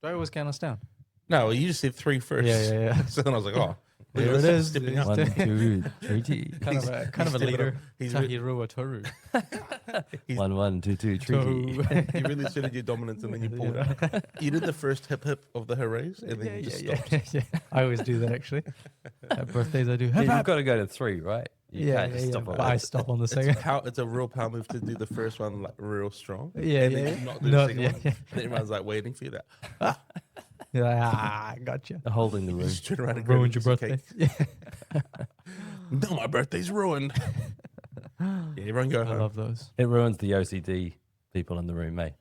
Do I always count us down? No, you just said 3 first. Yeah. So then I was like, oh, There it is. stepping up. 1, 2, 3. Kind of a stepping leader. up. He's Tahirua Toru. 1, 1, 2, 2, 3. You really asserted your dominance and then you pulled out. You did the first hip hip of the hoorays and then you just stopped. Yeah. I always do that actually. At birthdays I do. Yeah, you've got to go to 3, right? You can't just stop But on I it. stop on the second. It's a real power move to do the first one like real strong. Yeah, and then yeah. you not do the second yeah, one. yeah. And everyone's like waiting for you that. You're like, gotcha. Holding the room. Just turn around and grab Ruined a your piece of birthday. cake. No, my birthday's ruined. Yeah, everyone go I home. love those. It ruins the OCD people in the room, mate.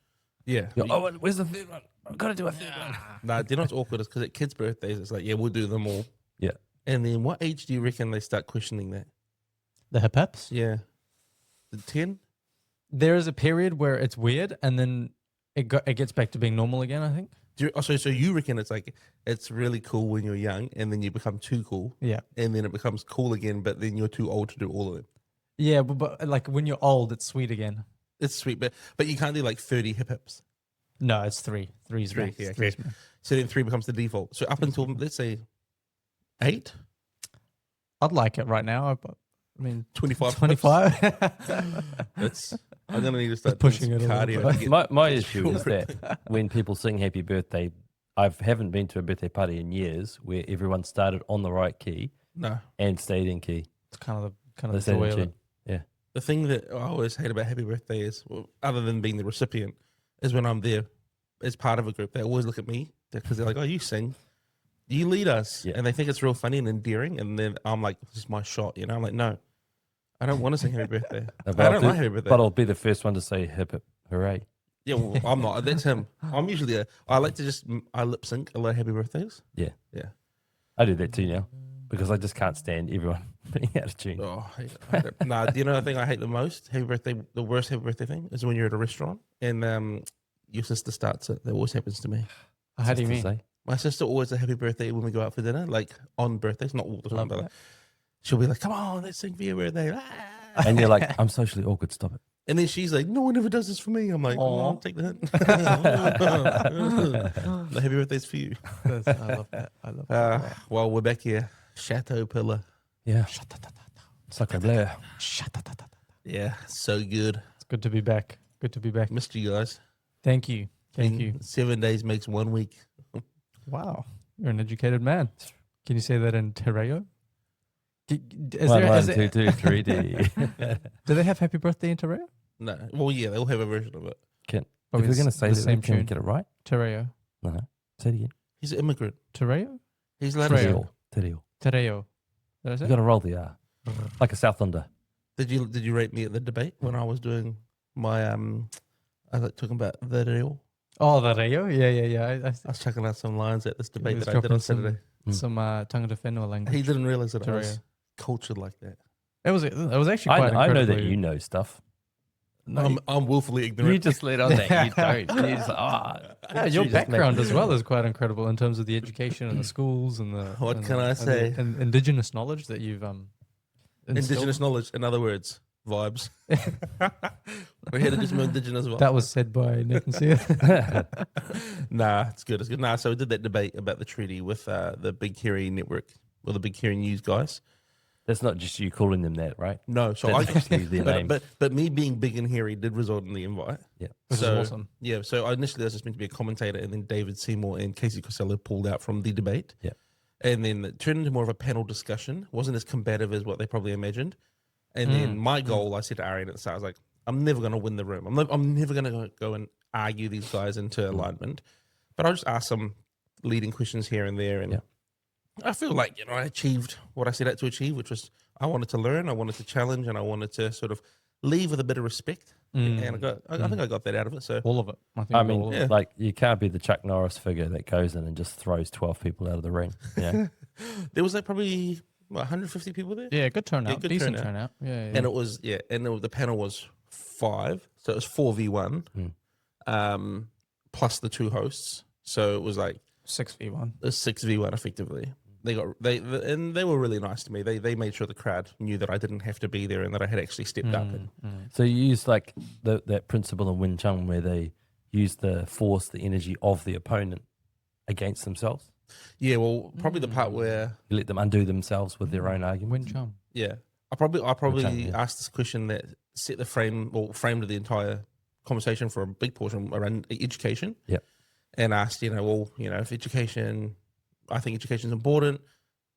Yeah. You're, oh, where's the third one? I've got to do a third one. Nah, do you know what's awkward? Is because at kids' birthdays, it's like, yeah, we'll do them all. Yeah. And then what age do you reckon they start questioning that? The hip hips. Yeah. The 10? There is a period where it's weird, and then it gets back to being normal again. I think. So you reckon it's like, it's really cool when you're young, and then you become too cool, Yeah. and then it becomes cool again, but then you're too old to do all of them. Yeah, but like when you're old, it's sweet again. It's sweet, but you can't do like 30 hip hips. No, it's 3. Three's Three, max. yeah, Three's okay. max. So then 3 becomes the default. So up until, let's say, 8, I'd like it right now. I mean, 25. 25. I'm going to need to start pushing doing it some a little cardio. bit. to get- My issue is that when people sing happy birthday, I haven't been to a birthday party in years where everyone started on the right key No. and stayed in key. It's kind of They the stayed joy in of it. tune. Yeah. The thing that I always hate about happy birthday is, well, other than being the recipient, is when I'm there as part of a group, they always look at me because they're like, oh, you sing, you lead us. Yeah. And they think it's real funny and endearing. And then I'm like, this is my shot. You know, I'm like, no, I don't want to sing happy birthday. I don't like happy birthday. But I'll be the first one to say hip hip hooray. Yeah, well, I'm not. That's him. I'm usually I like to just, I lip sync a lot of happy birthdays. Yeah. Yeah. I do that too now because I just can't stand everyone being out of tune. Oh, I hate it. Nah, do you know the thing I hate the most? Happy birthday, the worst happy birthday thing is when you're at a restaurant and your sister starts it. That always happens to me. How do you Just to mean? say. My sister always a happy birthday when we go out for dinner, like on birthdays, not all the time, Love but like, that. she'll be like, come on, let's sing for your birthday. Ah. And you're like, I'm socially awkward, stop it. And then she's like, no one ever does this for me. I'm like, oh, Aw. I'll take the hint. The happy birthday's for you. I love that. I love that. Well, we're back here. Chateau Pillar. Yeah. Sacre bleu. Yeah, so good. It's good to be back. Good to be back. Missed you guys. Thank you. Thank you. 7 days makes 1 week. Wow. You're an educated man. Can you say that in Terreo? Is One, there, one, is two, it, two, 3D. do they have happy birthday in Terreo? No. Well, yeah, they'll have a version of it. Can, Oh, if we're it's going to say the that, same can we tune. get it right? Terreo. No. Say it again. He's an immigrant. Terreo? He's allowed to Terreo. sing. Terreo. Terreo. That is You it? got to roll the R. Like a Southlander. Did you rate me at the debate when I was doing my I was like talking about the real? Oh, the Reo? Yeah. I was checking out some lines at this debate was that I did on dropping some- Saturday. Some Tangata Whenua language. He didn't realize that I was Terreo. cultured like that. It was actually quite I know that incredibly- you know stuff. No, I'm willfully ignorant. You just let on that you don't. You just, yeah, your you just make- background as well is quite incredible in terms of the education and the schools and the. What and can the- I and the- say? And indigenous knowledge that you've instilled. Indigenous knowledge, in other words, vibes. We're here to do some indigenous vibes. That was said by Nick and Sia. Nah, it's good. It's good. Nah, so we did that debate about the treaty with the Big Hairy Network or the Big Hairy News guys. That's not just you calling them that, right? No, so That's actually their name. but me being big and hairy did result in the invite. Yeah. Which is so awesome. yeah, so initially I was just meant to be a commentator, and then David Seymour and Casey Costello pulled out from the debate. Yeah. And then it turned into more of a panel discussion. Wasn't as combative as what they probably imagined. And then my goal, I said to Ari at the start, I was like, I'm never going to win the room. I'm never going to go and argue these guys into alignment. But I'll just ask some leading questions here and there. And Yeah. I feel like, I achieved what I set out to achieve, which was I wanted to learn, I wanted to challenge, and I wanted to sort of leave with a bit of respect. And I think I got that out of it. So All of it. I think I all mean, of it. yeah. like, you can't be the Chuck Norris figure that goes in and just throws 12 people out of the ring. Yeah. there was like probably 150 people there. Yeah, good turnout. good Decent turnout. turnout. Yeah. And it was, the panel was 5. So it was 4v1 plus the 2 hosts. So it was like 6v1. a 6v1 effectively. They were really nice to me. They made sure the crowd knew that I didn't have to be there and that I had actually stepped up. And So you use like that principle in Wing Chun where they use the force, the energy of the opponent against themselves. Yeah, well, probably the part where You let them undo themselves with their own arguments. Win chum. yeah, I probably yeah. asked this question that set the framed the entire conversation for a big portion around education. Yep. And asked, if education, I think education is important.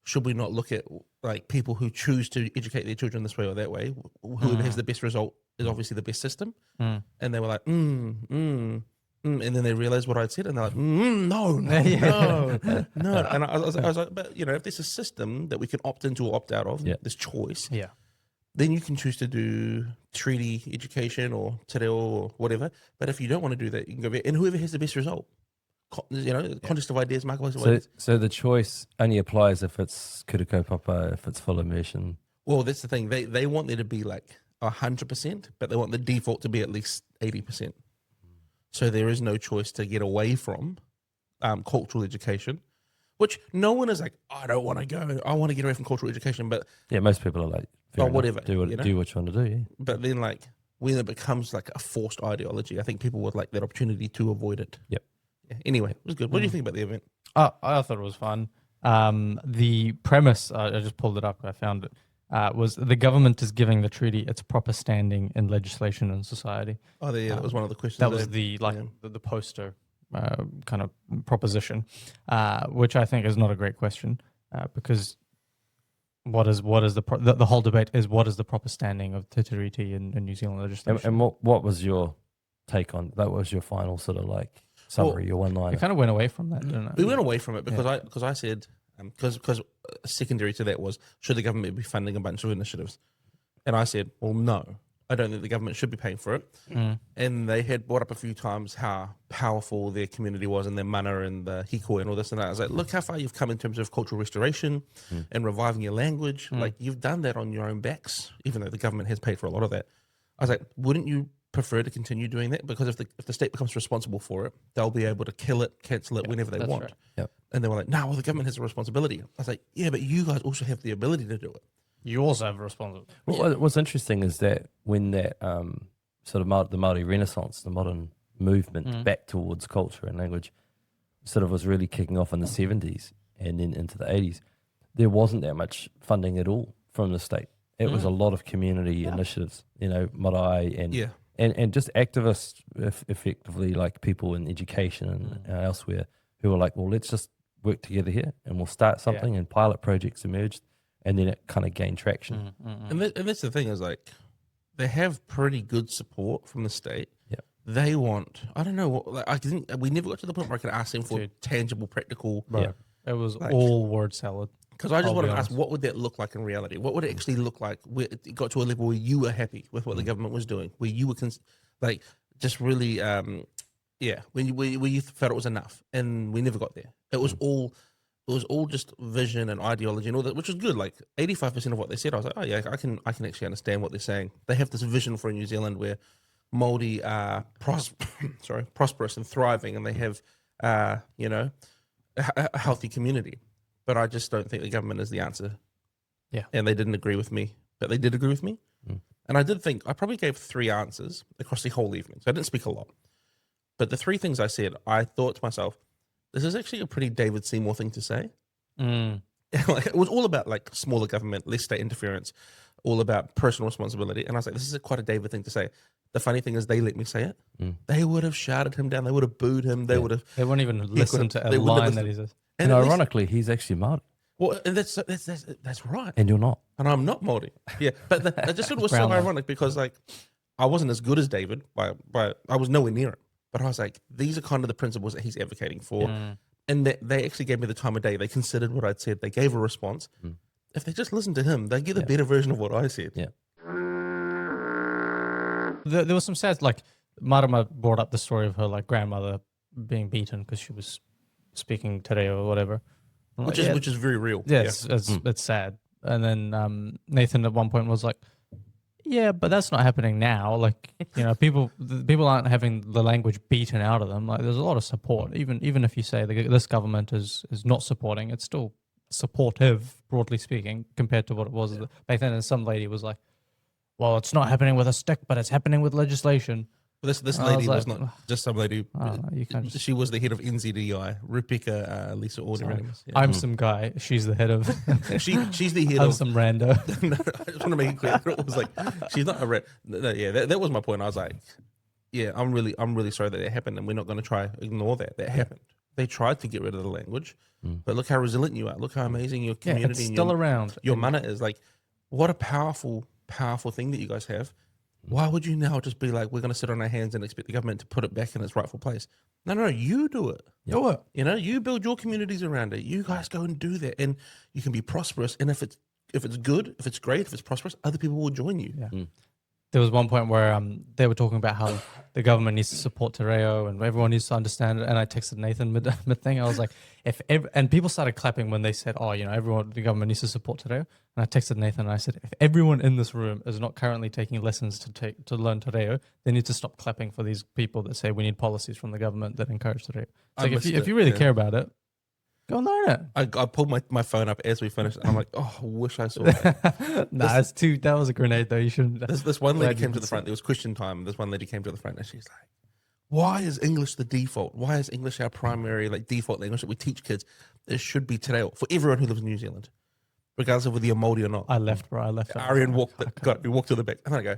Should we not look at like people who choose to educate their children this way or that way? Whoever has the best result is obviously the best system. And they were like, and then they realized what I'd said, and they're like, no. And I was like, but if there's a system that we can opt into or opt out of, this choice, then you can choose to do treaty education or te reo or whatever. But if you don't want to do that, you can go back, and whoever has the best result, contest of ideas, marketplace of ideas. So the choice only applies if it's kuriko papa, if it's full immersion. Well, that's the thing. They want there to be like 100%, but they want the default to be at least 80%. So there is no choice to get away from cultural education, which no one is like, I don't want to go. I want to get away from cultural education. But yeah, most people are like, fair enough, whatever. Do what you want to do. Yeah. But then, like, when it becomes like a forced ideology, I think people would like that opportunity to avoid it. Yep. Yeah. Anyway, it was good. What do you think about the event? I thought it was fun. The premise, I just pulled it up. I found it. Was the government is giving the treaty its proper standing in legislation and society. Oh, yeah, that was one of the questions. That was the poster kind of proposition, which I think is not a great question because what is the whole debate is what is the proper standing of Te Tiriti in New Zealand legislation? And what was your take on that? Was your final sort of like summary, your one line? We kind of went away from that, didn't it? We went away from it because I said because secondary to that was should the government be funding a bunch of initiatives, and I said, well, no, I don't think the government should be paying for it. And they had brought up a few times how powerful their community was and their mana and the hikoi and all this and that. I was like, look how far you've come in terms of cultural restoration and reviving your language. Like you've done that on your own backs, even though the government has paid for a lot of that. I was like, wouldn't you prefer to continue doing that? Because if the state becomes responsible for it, they'll be able to kill it, cancel it whenever they want. Right. Yep. And they were like, no, well, the government has a responsibility. I was like, yeah, but you guys also have the ability to do it. You also have a responsibility. Well, what's interesting is that when that sort of the Māori Renaissance, the modern movement back towards culture and language, sort of was really kicking off in the 70s and then into the 80s, there wasn't that much funding at all from the state. It was a lot of community initiatives, marae and just activists, effectively like people in education and elsewhere who were like, well, let's just work together here and we'll start something, and pilot projects emerged. And then it kind of gained traction. And that's the thing is like, they have pretty good support from the state. Yeah. They want, I don't know what, like, I think we never got to the point where I could ask them for tangible, practical. Right. It was all word salad. Because I just wanted to ask, what would that look like in reality? What would it actually look like where it got to a level where you were happy with what the government was doing, where you were just really, when you felt it was enough, and we never got there. It was all just vision and ideology and all that, which was good. Like 85% of what they said, I was like, oh yeah, I can actually understand what they're saying. They have this vision for a New Zealand where Māori are prosperous and thriving, and they have a healthy community. But I just don't think the government is the answer. Yeah. And they didn't agree with me, but they did agree with me. And I did think I probably gave 3 answers across the whole evening. So I didn't speak a lot. But the 3 things I said, I thought to myself, this is actually a pretty David Seymour thing to say. It was all about like smaller government, less state interference, all about personal responsibility. And I was like, this is quite a David thing to say. The funny thing is they let me say it. They would have shouted him down. They would have booed him. They would have. They won't even listen to a line that he says. And ironically, he's actually Māori. Well, and that's right. And you're not. And I'm not Māori. Yeah. But it just sort of was so ironic because like I wasn't as good as David, but I was nowhere near him. But I was like, these are kind of the principles that he's advocating for. And they actually gave me the time of day. They considered what I'd said. They gave a response. If they just listened to him, they get a better version of what I said. Yeah. There was some sad, like Marama brought up the story of her like grandmother being beaten because she was speaking te reo or whatever. Which is very real. Yeah, it's sad. And then Nathan at one point was like, yeah, but that's not happening now. Like, people aren't having the language beaten out of them. Like, there's a lot of support. Even if you say this government is not supporting, it's still supportive, broadly speaking, compared to what it was back then. And some lady was like, well, it's not happening with a stick, but it's happening with legislation. This I lady was like, not just some lady. you can't just. She was the head of NZDI, Rebecca Lisa Order. Sorry. Yeah. I'm some guy. She's the head of. She's the head I'm of some rando. no, I just want to make it clear. It was like she's not a yeah, that was my point. I was like, yeah, I'm really sorry that happened, and we're not going to try ignore that. That happened. They tried to get rid of the language, but look how resilient you are. Look how amazing your Yeah, community it's and still around. your mana is. Like, what a powerful thing that you guys have. Why would you now just be like, we're going to sit on our hands and expect the government to put it back in its rightful place? No, you do it. Do it. You know, you build your communities around it. You guys go and do that, and you can be prosperous. And if it's good, if it's great, if it's prosperous, other people will join you. Yeah. There was one point where they were talking about how the government needs to support Te Reo and everyone needs to understand it. And I texted Nathan mid thing. I was like, and people started clapping when they said, oh, the government needs to support Te Reo. And I texted Nathan and I said, if everyone in this room is not currently taking lessons to learn Te Reo, they need to stop clapping for these people that say we need policies from the government that encourage Te Reo. It's like, if you really care about it, go and learn it. I pulled my phone up as we finished. And I'm like, oh, I wish I saw that. That was a grenade though. You shouldn't. This one lady came to the front. There was question time. This one lady came to the front and she's like, why is English the default? Why is English our primary default language that we teach kids? It should be Te Reo for everyone who lives in New Zealand, regardless of whether you're Māori or not. I left, bro. I left. Arian walked to the back. And I go,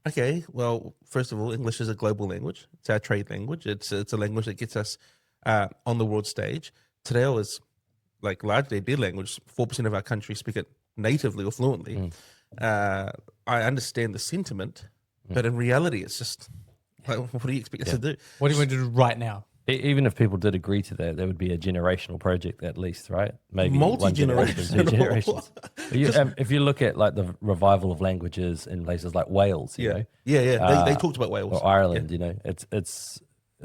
okay, well, first of all, English is a global language. It's our trade language. It's a language that gets us on the world stage. Te Reo is largely a dead language. 4% of our country speak it natively or fluently. I understand the sentiment, but in reality, it's just what do you expect us to do? What do you want to do right now? Even if people did agree to that, there would be a generational project at least, right? Maybe Multi-generational. 2 generations. If you look at the revival of languages in places like Wales, you know, they talked about Wales or Ireland. You know, it's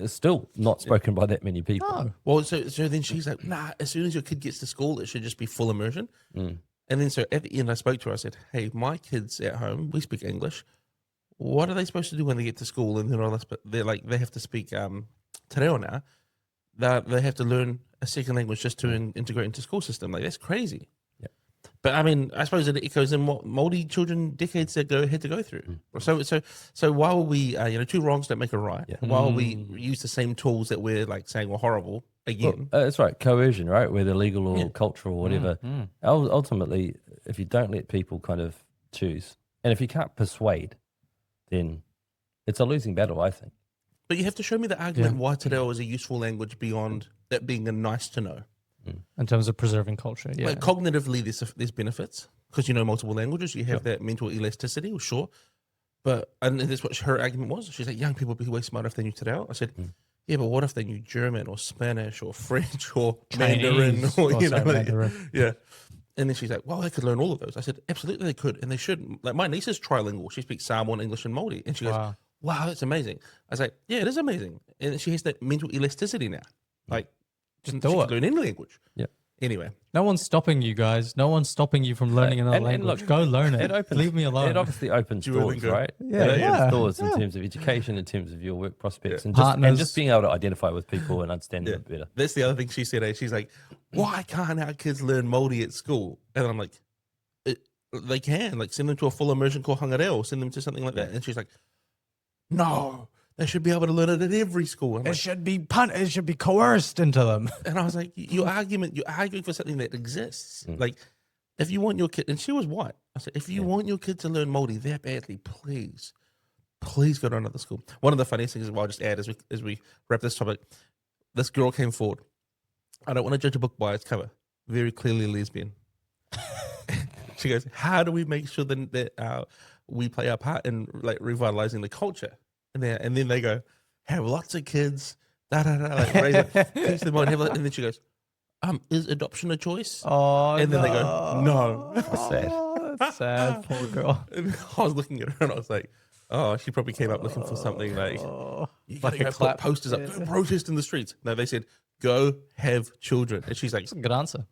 still not spoken by that many people. No. Well, so then she's like, nah, as soon as your kid gets to school, it should just be full immersion. And then so at the end, I spoke to her. I said, hey, my kids at home, we speak English. What are they supposed to do when they get to school? And they have to speak Te Reo now. They have to learn a second language just to integrate into school system. That's crazy. Yeah. But I mean, I suppose it echoes in what Māori children decades ago had to go through. So while we, two wrongs don't make a right. Yeah. While we use the same tools that we're saying were horrible again. Well, that's right, coercion, right? Whether legal or cultural or whatever. Ultimately, if you don't let people kind of choose, and if you can't persuade, then it's a losing battle, I think. But you have to show me the argument why Te Reo is a useful language beyond that being a nice to know. In terms of preserving culture, yeah. Cognitively, there's benefits because you know multiple languages. You have that mental elasticity, sure. And that's what her argument was. She's like, young people would be way smarter if they knew Te Reo. I said, yeah, but what if they knew German or Spanish or French or Chinese, Mandarin or Mandarin. yeah. And then she's like, well, they could learn all of those. I said, absolutely they could, and they should. My niece is trilingual. She speaks Samoan, English, and Māori. And she goes, wow, that's amazing. I was like, yeah, it is amazing. And she has that mental elasticity now. Just do it. Learn any language. Yeah. Anyway. No one's stopping you guys. No one's stopping you from learning another language. Go learn it. Leave me alone. It obviously opens doors, right? Yeah. It opens doors in terms of education, in terms of your work prospects, and just being able to identify with people and understand them a bit better. That's the other thing she said. She's like, why can't our kids learn Māori at school? And I'm like, they can. Send them to a full immersion called Hangareo, send them to something like that. And she's like, no, they should be able to learn it at every school. It should be coerced into them. And I was like, you're arguing for something that exists. If you want your kid, and she was white. I said, if you want your kid to learn Māori that badly, please go to another school. One of the funniest things I'll just add as we wrap this topic, this girl came forward. I don't want to judge a book by its cover. Very clearly lesbian. She goes, how do we make sure that we play our part in revitalizing the culture? And then they go, have lots of kids, raise it, teach them on, and then she goes, is adoption a choice? Oh, and then they go, no. Sad. That's sad, poor girl. And I was looking at her and I was like, oh, she probably came up looking for something you gotta go put posters up, go protest in the streets. No, they said, go have children. And she's like, that's a good answer.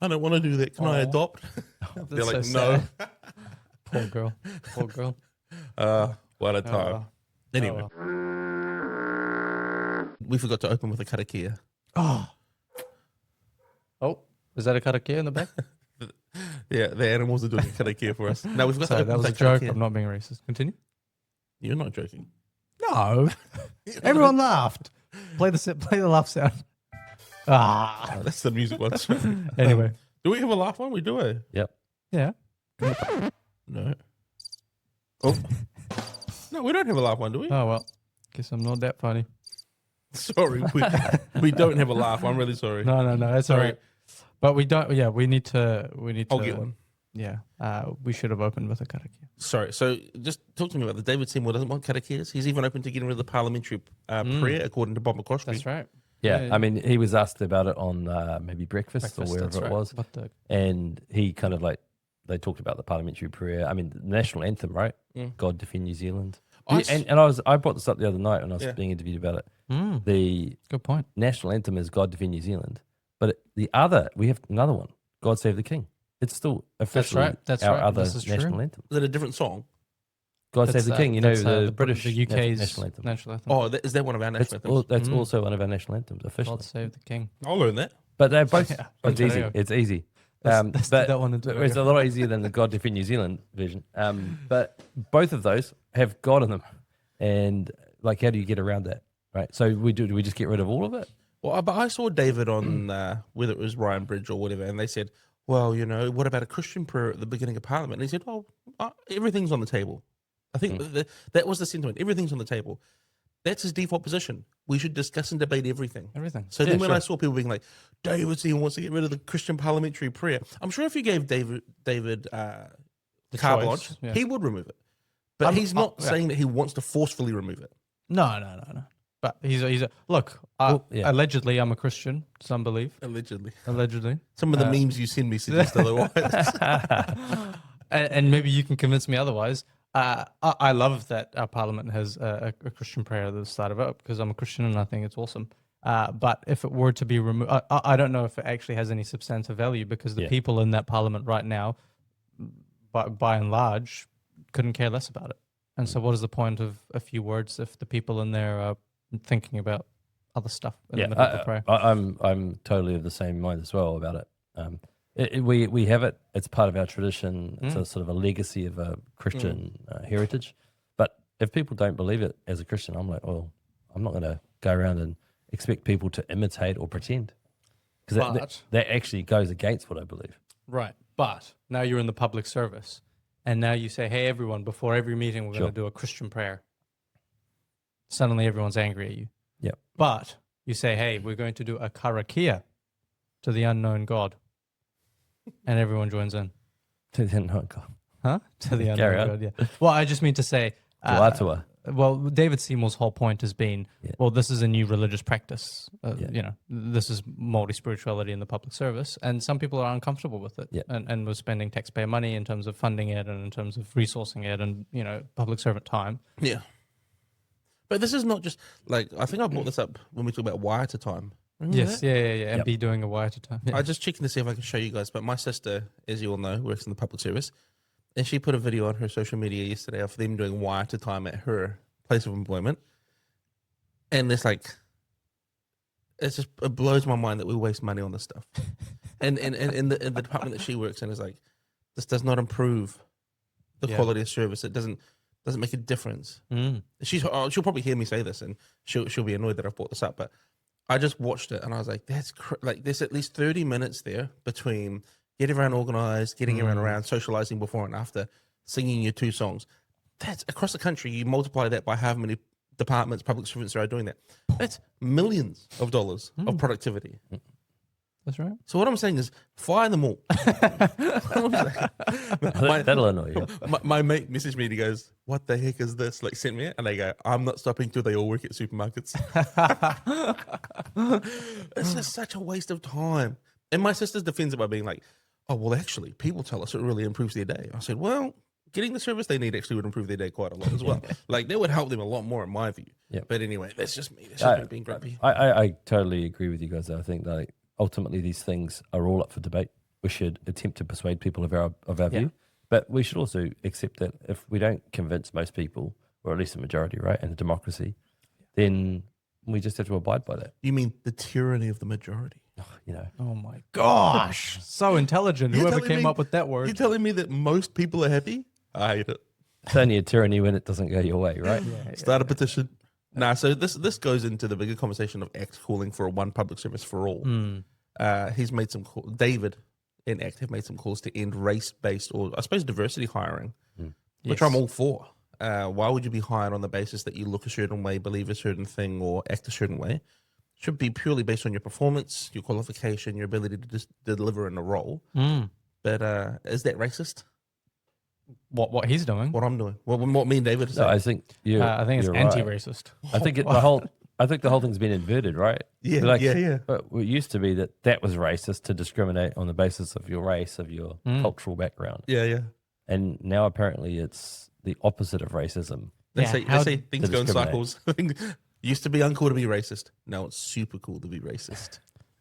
I don't want to do that. Can I adopt? They're like, so no. Poor girl. What a time. Anyway. We forgot to open with a karakia. Oh, is that a karakia in the back? Yeah, the animals are doing a karakia for us. No, we've got Sorry, to open that was with a joke. karakia. I'm not being racist. Continue. You're not joking. No, No. Everyone laughed. Play the laugh sound. Ah. Oh, that's the music one. Anyway. Do we have a laugh one? We do it. Yep. Yeah. No. Oh. No, we don't have a laugh one, do we? Oh, well. Guess I'm not that funny. Sorry. We don't have a laugh. I'm really sorry. No. That's all Sorry. right. But we don't. Yeah, we need to. I'll get one. Yeah. We should have opened with a karakia. Sorry. So just talk to me about the David Seymour doesn't want karakias. He's even open to getting rid of the parliamentary prayer, according to Bob McCoskey. That's right. Yeah, I mean, he was asked about it on maybe Breakfast or wherever it was. And he kind of like, they talked about the parliamentary prayer. I mean, the national anthem, right? God Defend New Zealand. I brought this up the other night when I was being interviewed about it. The Good point. national anthem is God Defend New Zealand. But we have another one, God Save the King. It's still officially That's our right. other This is national true. anthem. Is it a different song? God Save the King, you know, the British, the UK's national anthem. Oh, is that one of our national anthems? That's also one of our national anthems, officially. God Save the King. I'll learn that. But they're both, Yeah, it's easy. Ontario. It's easy. Let's but do that one into it's a lot easier than the God Defend New Zealand version. But both of those have God in them. And like, how do you get around that? Right. So do we just get rid of all of it? Well, but I saw David on whether it was Ryan Bridge or whatever, and they said, well, you know, what about a Christian prayer at the beginning of Parliament? And he said, well, everything's on the table. I think that was the sentiment. Everything's on the table. That's his default position. We should discuss and debate everything. So then when I saw people being like, David Seymour wants to get rid of the Christian parliamentary prayer, I'm sure if you gave David carte blanche, he would remove it. But he's not saying that he wants to forcefully remove it. No. But he's a look. Allegedly, I'm a Christian. Some believe. Allegedly. Some of the memes you send me suggest otherwise. and maybe you can convince me otherwise. I love that our parliament has a Christian prayer at the start of it because I'm a Christian and I think it's awesome. But if it were to be removed, I don't know if it actually has any substantive value because the people in that parliament right now, by and large, couldn't care less about it. And so what is the point of a few words if the people in there are thinking about other stuff in the middle of the prayer? I'm totally of the same mind as well about it. We have it. It's part of our tradition. It's a sort of a legacy of a Christian heritage. But if people don't believe it as a Christian, I'm like, well, I'm not going to go around and expect people to imitate or pretend. Because that actually goes against what I believe. Right. But now you're in the public service. And now you say, hey, everyone, before every meeting, we're going to do a Christian prayer. Suddenly everyone's angry at you. Yep. But you say, hey, we're going to do a karakia to the unknown God. And everyone joins in. To the unknown God. Huh? To the unknown God, yeah. Well, I just mean to say... well, David Seymour's whole point has been, well, this is a new religious practice. You know, this is multi-spirituality in the public service. And some people are uncomfortable with it. And we're spending taxpayer money in terms of funding it and in terms of resourcing it and, you know, public servant time. Yeah. But this is not just, like, I think I brought this up when we talked about wire to time. Yes, yeah. And be doing a wire to time. Yeah. I just checking to see if I can show you guys, but my sister, as you all know, works in the public service. And she put a video on her social media yesterday of them doing wire to time at her place of employment. And it's like, it blows my mind that we waste money on this stuff. and in the department that she works in is like, this does not improve the quality of service. It doesn't make a difference. She'll probably hear me say this and she'll be annoyed that I've brought this up, but I just watched it and I was like, there's at least 30 minutes there between getting everyone organized, getting everyone around, socializing before and after, singing your 2 songs. That's across the country. You multiply that by how many departments, public servants are doing that. That's millions of dollars of productivity. That's right. So what I'm saying is fire them all. That'll annoy you. My mate messaged me and he goes, what the heck is this? Like, sent me it. And they go, I'm not stopping till they all work at supermarkets. It's just such a waste of time. And my sister's defends it by being like, oh, well, actually, people tell us it really improves their day. I said, well, getting the service they need actually would improve their day quite a lot as well. Like, that would help them a lot more in my view. But anyway, that's just me. That's just me being grumpy. I totally agree with you guys. I think that ultimately these things are all up for debate. We should attempt to persuade people of our view. But we should also accept that if we don't convince most people, or at least a majority, right, in a democracy, then we just have to abide by that. You mean the tyranny of the majority? You know. Oh my gosh. So intelligent. Whoever came up with that word. You're telling me that most people are happy? I hate it. It's only a tyranny when it doesn't go your way, right? Start a petition. So this goes into the bigger conversation of ACT calling for a one public service for all. He's made some David in ACT have made some calls to end race-based or I suppose diversity hiring, which I'm all for. Why would you be hired on the basis that you look a certain way, believe a certain thing, or act a certain way? Should be purely based on your performance, your qualification, your ability to just deliver in a role. But is that racist? What he's doing? What I'm doing? What me and David are No, saying? I think I think it's you're right. anti-racist. I think the whole thing's been inverted, right? Yeah, yeah. But it used to be that was racist to discriminate on the basis of your race, of your cultural background. Yeah. And now apparently it's the opposite of racism. They say things go in discriminate. cycles. Used to be uncool to be racist. Now it's super cool to be racist.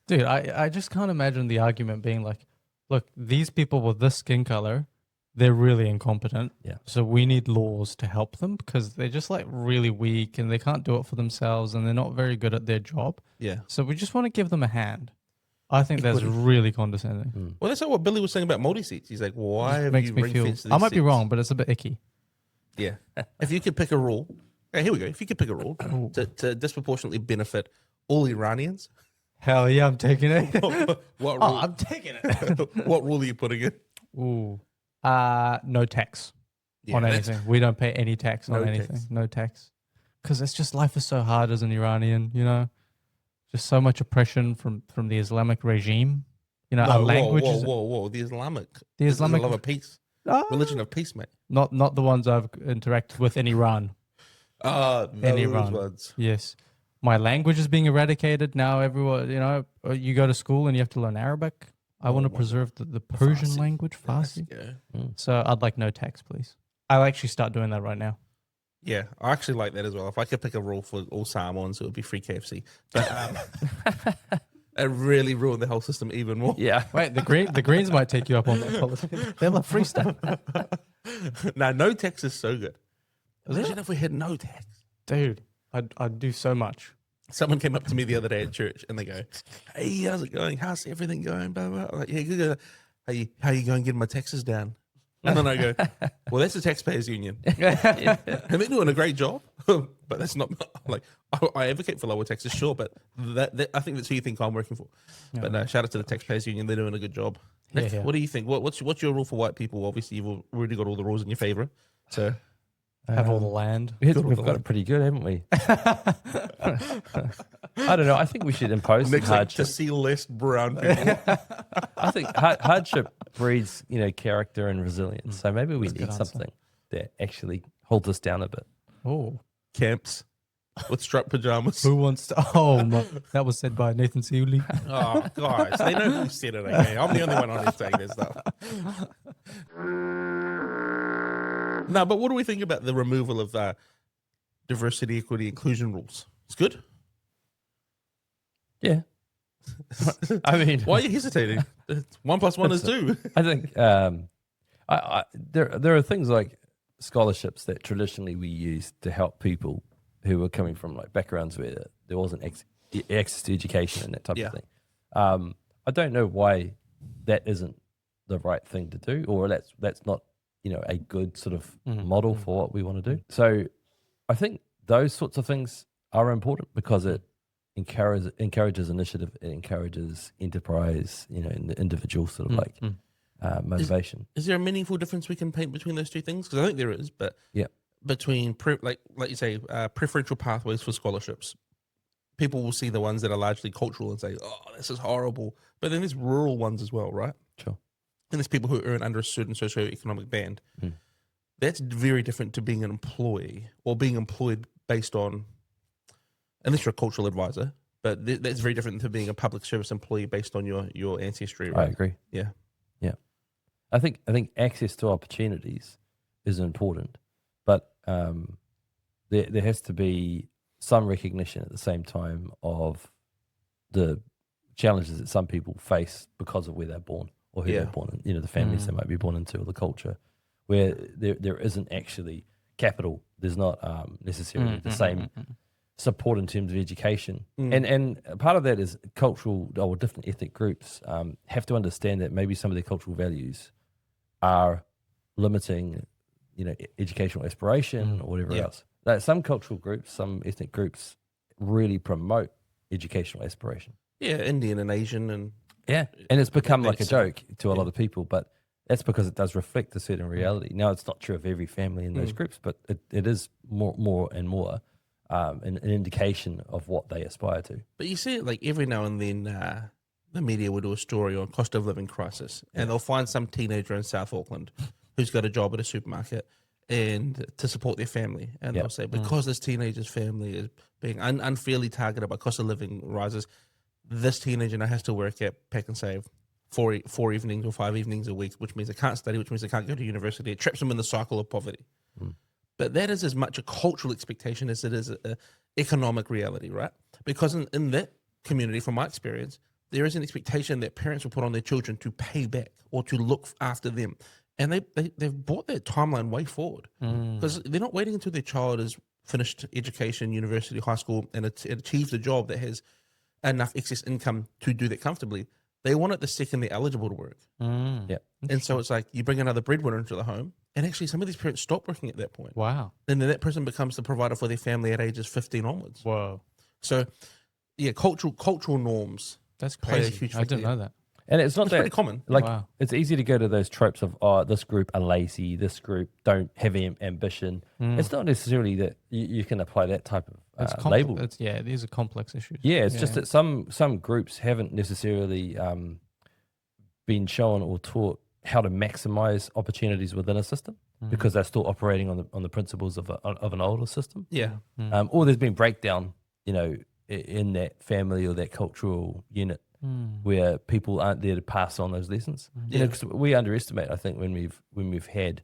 Dude, I just can't imagine the argument being like, look, these people with this skin color, they're really incompetent. Yeah. So we need laws to help them because they're just like really weak and they can't do it for themselves and they're not very good at their job. Yeah. So we just want to give them a hand. I think that's really condescending. Well, that's not what Billy was saying about multi-seats. He's like, why have Makes you me feel. ring-fenced these I might be seats? wrong, but it's a bit icky. Yeah. If you could pick a rule. Okay, here we go. If you could pick a rule to disproportionately benefit all Iranians, Hell yeah, I'm taking it. what rule? I'm taking it. What rule are you putting in? Ooh. No tax Yeah, on that's- anything. We don't pay any tax on No anything. tax. No tax. Because it's just life is so hard as an Iranian, you know? Just so much oppression from the Islamic regime. You know, our language is whoa. The Islamic. The This is Islamic- a love of peace. Ah, Religion of peace, mate. not the ones I've interacted with in Iran. Those Iran. ones. Yes. My language is being eradicated now. Everyone, you know, you go to school and you have to learn Arabic. I want to preserve the Persian Farsi. language, Farsi. Yeah. So I'd like no tax, please. I'll actually start doing that right now. Yeah, I actually like that as well. If I could pick a rule for all Samoans, it would be free KFC. But it really ruined the whole system even more. Yeah. Wait, the Greens might take you up on that policy. They love free stuff. No tax is so good. Imagine if we had no tax. Dude, I'd do so much. Someone came up to me the other day at church and they go, "Hey, how's it going? How's everything going?" Blah, blah. I'm like, "Yeah, good. How you going getting my taxes down?" And then I go, "Well, that's the taxpayers union. And they're doing a great job, but that's not like I advocate for lower taxes, sure, but that I think that's who you think I'm working for. But shout out to the taxpayers union; they're doing a good job. Nick, Yeah. What do you think? What's your rule for white people? Obviously, you've already got all the rules in your favor. So Have all the land. We've got it pretty good, haven't we? I don't know. I think we should impose some Nick's like, to hardship. see less brown people. I think hardship breeds, character and resilience. So maybe we That's a need good answer. something that actually holds us down a bit. Oh, Camps with striped pajamas. who wants to? Oh, my, that was said by Nathan Sealy. Oh, guys, they know who said it. Okay, I'm the only one on here saying this stuff. No, but what do we think about the removal of diversity, equity, inclusion rules? It's good. Yeah. I mean, Why are you hesitating? 1 + 1 is 2. I think there are things like scholarships that traditionally we used to help people who were coming from like backgrounds where there wasn't access to education and that type Yeah. of thing. I don't know why that isn't the right thing to do, or that's not a good sort of model for what we want to do. So I think those sorts of things are important because it encourages initiative, it encourages enterprise, and the individual sort of motivation. Is there a meaningful difference we can paint between those two things? Because I think there is, but Yeah. between like you say, preferential pathways for scholarships, people will see the ones that are largely cultural and say, "Oh, this is horrible." But then there's rural ones as well, right? Sure. And there's people who earn under a certain socioeconomic band. That's very different to being an employee or being employed based on, unless you're a cultural advisor, but that's very different to being a public service employee based on your ancestry, I right? agree. Yeah. I think access to opportunities is important, but there has to be some recognition at the same time of the challenges that some people face because of where they're born or who they're born in, the families they might be born into or the culture, where there isn't actually capital. There's not necessarily the same support in terms of education. And part of that is cultural or different ethnic groups have to understand that maybe some of their cultural values are limiting, educational aspiration or whatever else. Like some cultural groups, some ethnic groups really promote educational aspiration. Yeah, Indian and Asian and Yeah, and it's become like a makes joke to a yeah. lot of people, but that's because it does reflect a certain reality. Now, it's not true of every family in those Mm. groups, but it is more and more an indication of what they aspire to. But you see it like every now and then the media will do a story on cost of living crisis and they'll find some teenager in South Auckland who's got a job at a supermarket and to support their family. And they'll say, because this teenager's family is being unfairly targeted by cost of living rises, this teenager now has to work at Pack and Save 4 evenings or 5 evenings a week, which means they can't study, which means they can't go to university. It traps them in the cycle of poverty. But that is as much a cultural expectation as it is an economic reality, right? Because in that community, from my experience, there is an expectation that parents will put on their children to pay back or to look after them. And they've brought that timeline way forward because they're not waiting until their child has finished education, university, high school, and achieved a job that has enough excess income to do that comfortably. They want it the second they're eligible to work. Yeah. And so it's like you bring another breadwinner into the home, and actually some of these parents stop working at that point. Wow. And then that person becomes the provider for their family at ages 15 onwards. Whoa. So, yeah, cultural norms. That's Play a crazy. huge I factor, didn't yeah. know that. And it's not It's that pretty common. like Wow. it's easy to go to those tropes of this group are lazy, this group don't have ambition. It's not necessarily that you can apply that type of label. These are complex issues. Yeah, it's just that some groups haven't necessarily been shown or taught how to maximize opportunities within a system because they're still operating on the principles of an older system. Yeah. Or there's been breakdown, in that family or that cultural unit where people aren't there to pass on those lessons. Because we underestimate, I think, when we've had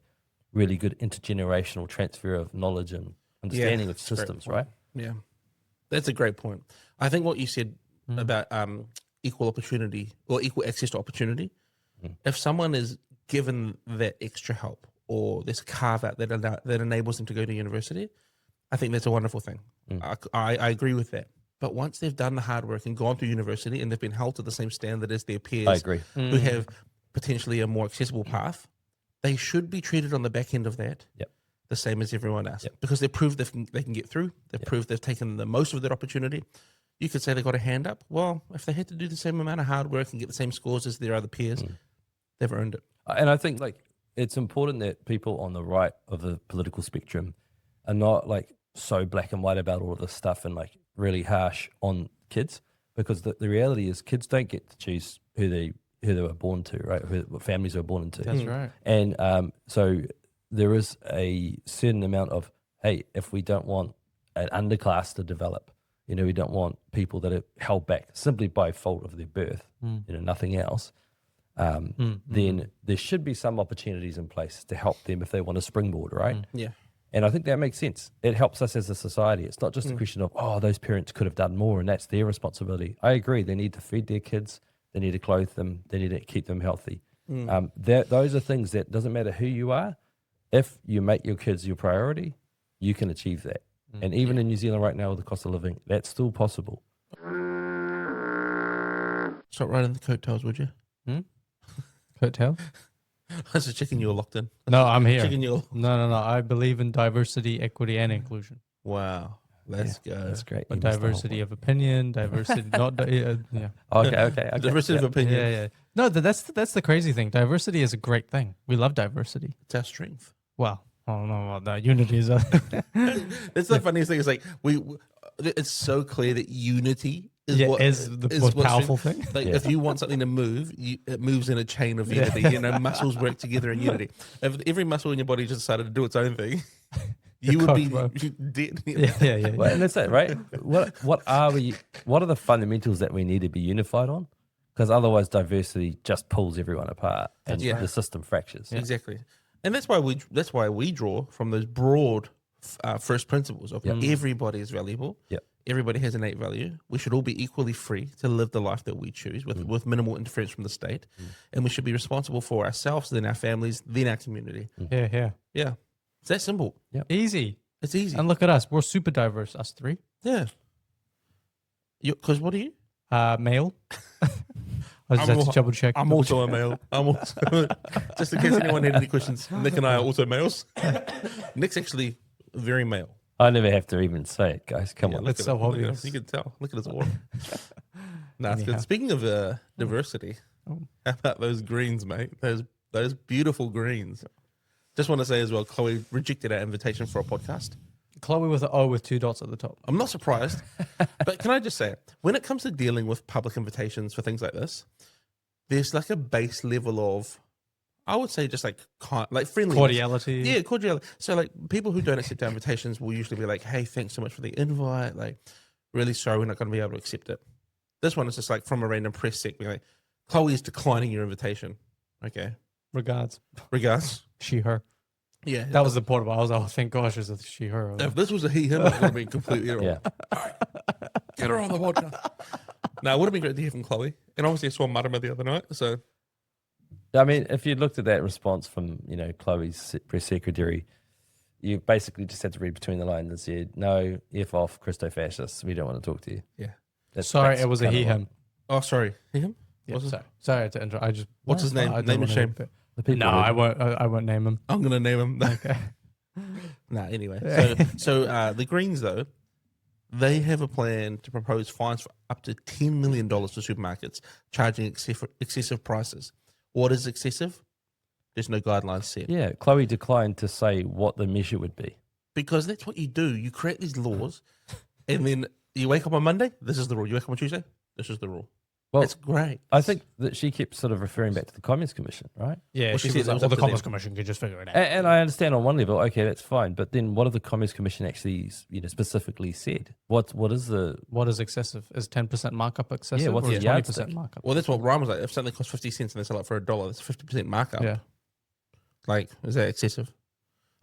really good intergenerational transfer of knowledge and understanding of that's a great systems, point. right? Yeah. That's a great point. I think what you said about equal opportunity or equal access to opportunity, if someone is given that extra help or this carve out that enables them to go to university, I think that's a wonderful thing. I agree with that. But once they've done the hard work and gone to university and they've been held to the same standard as their peers I agree. who have potentially a more accessible path, they should be treated on the back end of that the same as everyone else because they've proved they can get through. They've proved they've taken the most of that opportunity. You could say they got a hand up. Well, if they had to do the same amount of hard work and get the same scores as their other peers, they've earned it. And I think it's important that people on the right of the political spectrum are not so black and white about all of this stuff and really harsh on kids, because the reality is kids don't get to choose who they were born to, right? What families they were born into. That's right. And so there is a certain amount of, hey, if we don't want an underclass to develop, we don't want people that are held back simply by fault of their birth, nothing else, then there should be some opportunities in place to help them if they want to springboard, right? Yeah. And I think that makes sense. It helps us as a society. It's not just a question of, those parents could have done more and that's their responsibility. I agree. They need to feed their kids. They need to clothe them. They need to keep them healthy. Those are things that doesn't matter who you are. If you make your kids your priority, you can achieve that. And even in New Zealand right now with the cost of living, that's still possible. Stop riding the coattails, would you? Coattail? I was just checking you were locked in. No, I'm here. Checking you. No. I believe in diversity, equity, and inclusion. Wow. Let's go. That's great. But You missed the whole diversity point. of opinion, diversity, yeah. Okay. Diversity of opinion. Yeah. No, that's the crazy thing. Diversity is a great thing. We love diversity. It's our strength. Well, I don't know about that. Unity is a That's the funniest thing. Is it's so clear that unity is the most powerful thing. If you want something to move, it moves in a chain of unity. Muscles work together in unity. If every muscle in your body just decided to do its own thing, you would be dead. Yeah. Well, and that's it, right? What are the fundamentals that we need to be unified on? Because otherwise diversity just pulls everyone apart and the system fractures. Exactly. And that's why we draw from those broad first principles of everybody is valuable. Yep. Everybody has innate value. We should all be equally free to live the life that we choose with minimal interference from the state. And we should be responsible for ourselves, then our families, then our community. Yeah. Yeah. It's that simple. Easy. It's easy. And look at us. We're super diverse, us three. Yeah. Because what are you? Male. I just had to double check. I'm also a male. Just in case anyone had any questions, Nick and I are also males. Nick's actually very male. I never have to even say it, guys. Come Yeah, on. look It's at so it. Look at it. obvious. You can tell. Look at his aura. Nah, it's Anyhow. good. Speaking of diversity, Oh. how about those greens, mate? Those beautiful greens. Just want to say as well, Chloe rejected our invitation for a podcast. Chloe with an O with 2 dots at the top. I'm not surprised, but can I just say, when it comes to dealing with public invitations for things like this, there's like a base level of, I would say, just like friendliness. Cordiality. Yeah, cordiality. So like people who don't accept our invitations will usually be like, "Hey, thanks so much for the invite. Like, really sorry we're not going to be able to accept it." This one is just like from a random press sec being like, "Chloe is declining your invitation." Okay, Regards. regards. She, her. Yeah, That was the portable. I was like, oh, thank gosh, it's a she, her. if this was a he him, it would have been completely wrong. Yeah. Get her on the podcast. No, it would have been great to hear from Chloe. And obviously, I saw Marama the other night. So I mean, if you looked at that response from, Chloe's press secretary, you basically just had to read between the lines and said, no, F off, Christo fascists. We don't want to talk to you. yeah. Sorry, it was a kind he, of what- him. Oh, sorry, he him. Yeah, Was it? sorry to interrupt. I just. What's his name? I don't Name and wanna- shame. The people No, who- I won't. I won't name him. I'm gonna name him. Okay. Nah, anyway. So the Greens, though, they have a plan to propose fines for up to $10 million to supermarkets charging excessive prices. What is excessive? There's no guidelines set. Yeah, Chloe declined to say what the measure would be. Because that's what you do. You create these laws, and then you wake up on Monday, this is the rule. You wake up on Tuesday, this is the rule. Well, It's great. I think that she kept sort of referring back to the Communist Commission, right? Yeah, Well, she she was said it like, was well, up the to Commerce them. Commission could just figure it out. And I understand on one level, okay, that's fine. But then what have the Communist Commission actually, specifically said? What is the What is excessive? Is 10% markup excessive? what's or the is yardstick? 20% markup? Well, that's what Ryan was like. If something costs 50 cents and they sell it for $1, that's a 50% markup. Yeah. Like, is that excessive?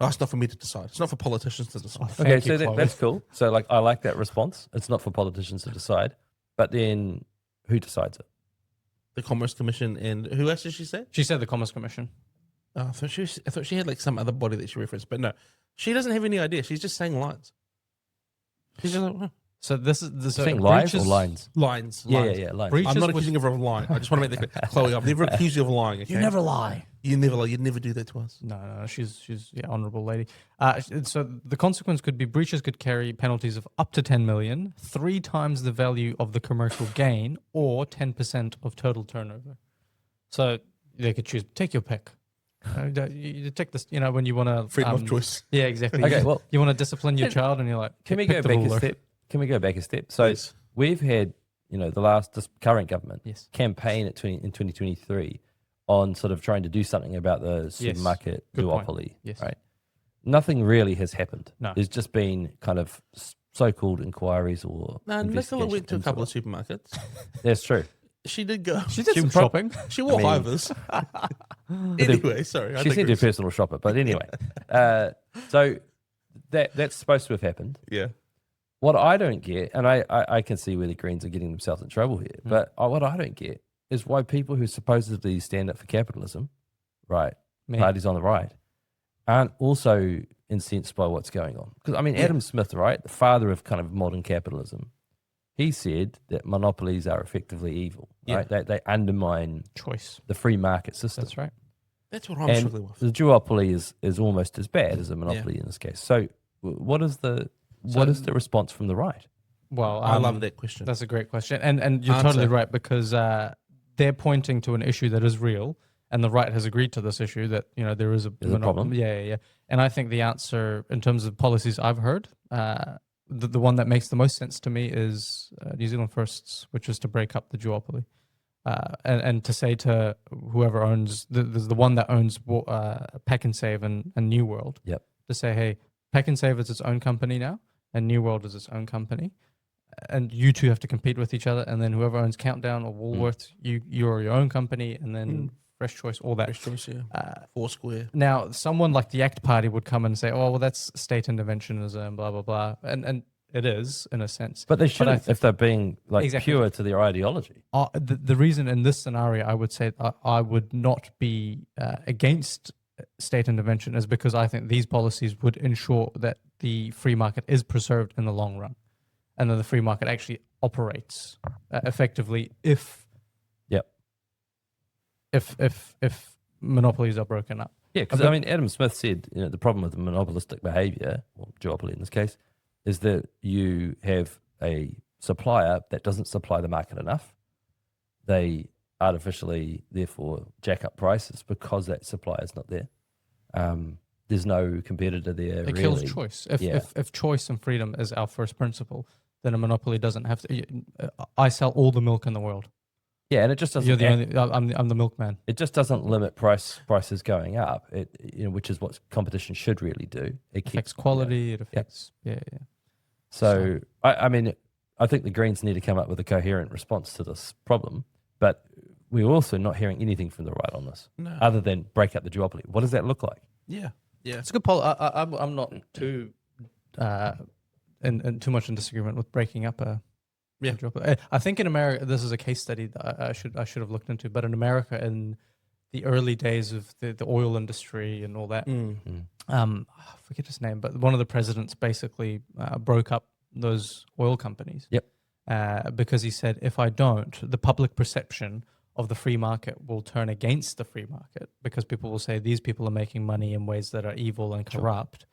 Oh, it's not for me to decide. It's not for politicians to decide. Thank Okay, you, so Chloe. that's cool. So like I like that response. It's not for politicians to decide. But then who decides it? The Commerce Commission and who else did she say? She said the Commerce Commission. Oh, I thought she had like some other body that she referenced, but no, she doesn't have any idea. She's just saying lines. She's just like, "Huh." So this is the Saying lies or lines? lines. Yeah, lines. yeah, lines. Breaches I'm not was- accusing her of lying. I just want to make that clear. Chloe, I've never accused you of lying. Okay? You never lie. You never lie. You'd never do that to us. No, she's honourable lady. So the consequence could be breaches could carry penalties of up to 10 million, 3 times the value of the commercial gain, or 10% of total turnover. So they could choose. Take your pick. You take this. When you want to Freedom of choice. Yeah, exactly. Okay, well, you want to discipline your child, and you're like, Can we pick go the back ruler. a step? Can we go back a step? So Yes. we've had, this current government Yes. campaign in 2023 on sort of trying to do something about the supermarket Good point. duopoly. Yes. Right. Nothing really has happened. No. There's just been kind of so-called inquiries or No, Nicola went to a investigations couple of into supermarkets. it. That's true. She did go. She did She some prob- shopping. She wore I mean- hivers. Anyway, sorry. I She said digress. her personal shopper, but anyway. So that's supposed to have happened. Yeah. What I don't get, and I can see where the Greens are getting themselves in trouble here, Mm. but what I don't get is why people who supposedly stand up for capitalism, right, Me. parties on the right, aren't also incensed by what's going on. Because, I mean, Yeah. Adam Smith, right, the father of kind of modern capitalism, he said that monopolies are effectively evil, right? They undermine Choice. the free market system. That's right. That's what I'm And struggling with. the duopoly is almost as bad as a monopoly in this case. So what is the response from the right? Well, I love that question. That's a great question, and you're Answer. totally right, because they're pointing to an issue that is real, and the right has agreed to this issue that there is a There's a problem. Yeah. And I think the answer in terms of policies I've heard, the one that makes the most sense to me is New Zealand First's, which is to break up the duopoly, and to say to whoever owns the one that owns Pack and Save and New World, Yep. to say, hey, Pack and Save is its own company now, and New World is its own company. And you two have to compete with each other, and then whoever owns Countdown or Woolworths, you're your own company, and then Fresh Choice, all that. Fresh choice, yeah. Foursquare. Now, someone like the ACT Party would come and say, "Oh, well, that's state interventionism, blah blah blah," and it is in a sense. But they I shouldn't think- if they're being like Exactly. pure to their ideology. The reason in this scenario, I would say I would not be against state intervention is because I think these policies would ensure that the free market is preserved in the long run, and that the free market actually operates effectively if Yep. if monopolies are broken up. Yeah, because I mean, Adam Smith said, the problem with monopolistic behavior, or duopoly in this case, is that you have a supplier that doesn't supply the market enough. They artificially, therefore, jack up prices because that supplier is not there. There's no competitor there. It really. kills choice. If choice and freedom is our first principle, then a monopoly doesn't have to. I sell all the milk in the world. Yeah, and it just doesn't. You're the only. I'm the milkman. It just doesn't limit prices going up. Which is what competition should really do. It affects quality. It affects. Yeah. So I mean, I think the Greens need to come up with a coherent response to this problem, but we're also not hearing anything from the right on this, other than break up the duopoly. What does that look like? Yeah. It's a good poll. I'm not too in too much in disagreement with breaking up a duopoly. I think in America, this is a case study that I should have looked into. But in America, in the early days of the oil industry and all that, I forget his name, but one of the presidents basically broke up those oil companies. Yep. Because he said, if I don't, the public perception of the free market will turn against the free market because people will say these people are making money in ways that are evil and corrupt.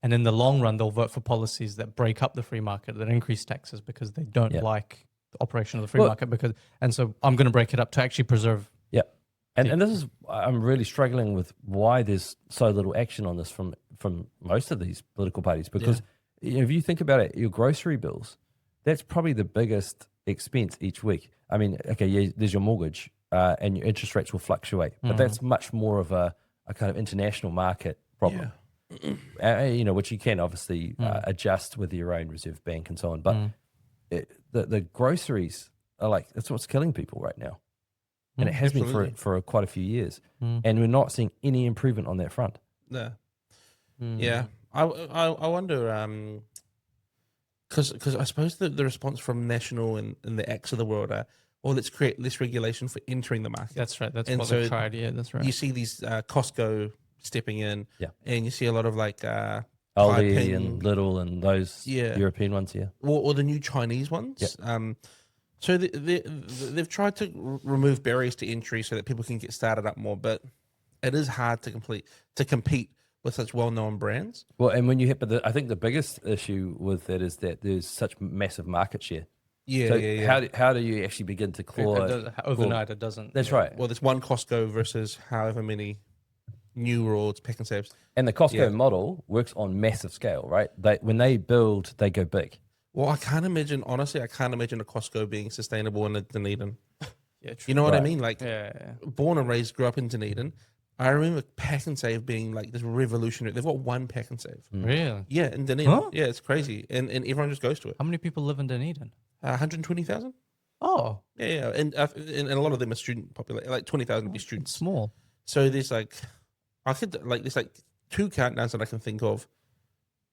And in the long run, they'll vote for policies that break up the free market, that increase taxes because they don't like the operation of the free market. And so I'm going to break it up to actually preserve. Yeah. And this is, I'm really struggling with why there's so little action on this from most of these political parties. Because if you think about it, your grocery bills, that's probably the biggest expense each week. I mean, okay, there's your mortgage and your interest rates will fluctuate, but that's much more of a kind of international market problem. Which you can obviously adjust with your own reserve bank and so on. But the groceries are like, that's what's killing people right now. And it has been for quite a few years. And we're not seeing any improvement on that front. No. Yeah. I wonder, because I suppose the response from national and the acts of the world are, let's create less regulation for entering the market. That's right. That's what they tried. Yeah, that's right. You see these Costco stepping in, and you see a lot of like Aldi and Lidl and those European ones, or the new Chinese ones. So they've tried to remove barriers to entry so that people can get started up more, but it is hard to compete with such well-known brands. Well, and when you hit, but I think the biggest issue with that is that there's such massive market share. How do you actually begin to claw overnight? It doesn't. That's right. Well, there's one Costco versus however many new roads, pack and saves. And the Costco model works on massive scale, right? When they build, they go big. Well, I can't imagine a Costco being sustainable in Dunedin. You know what I mean? Like, born and raised, grew up in Dunedin. I remember Pack and Save being like this revolutionary. They've got one Pack and Save. Really? Yeah, in Dunedin. Huh? Yeah, it's crazy. And everyone just goes to it. How many people live in Dunedin? 120,000. Oh. Yeah. And a lot of them are student population. Like 20,000 would be students. Small. So there's there's two countdowns that I can think of,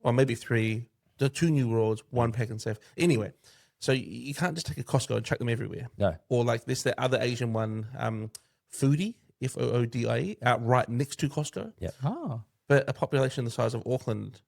or maybe three. The two new roads, one Pack and Save. Anyway, so you can't just take a Costco and chuck them everywhere. No. Or like this, the other Asian one, Foodie, Foodie, out right next to Costco. Yeah. Oh. But a population the size of Auckland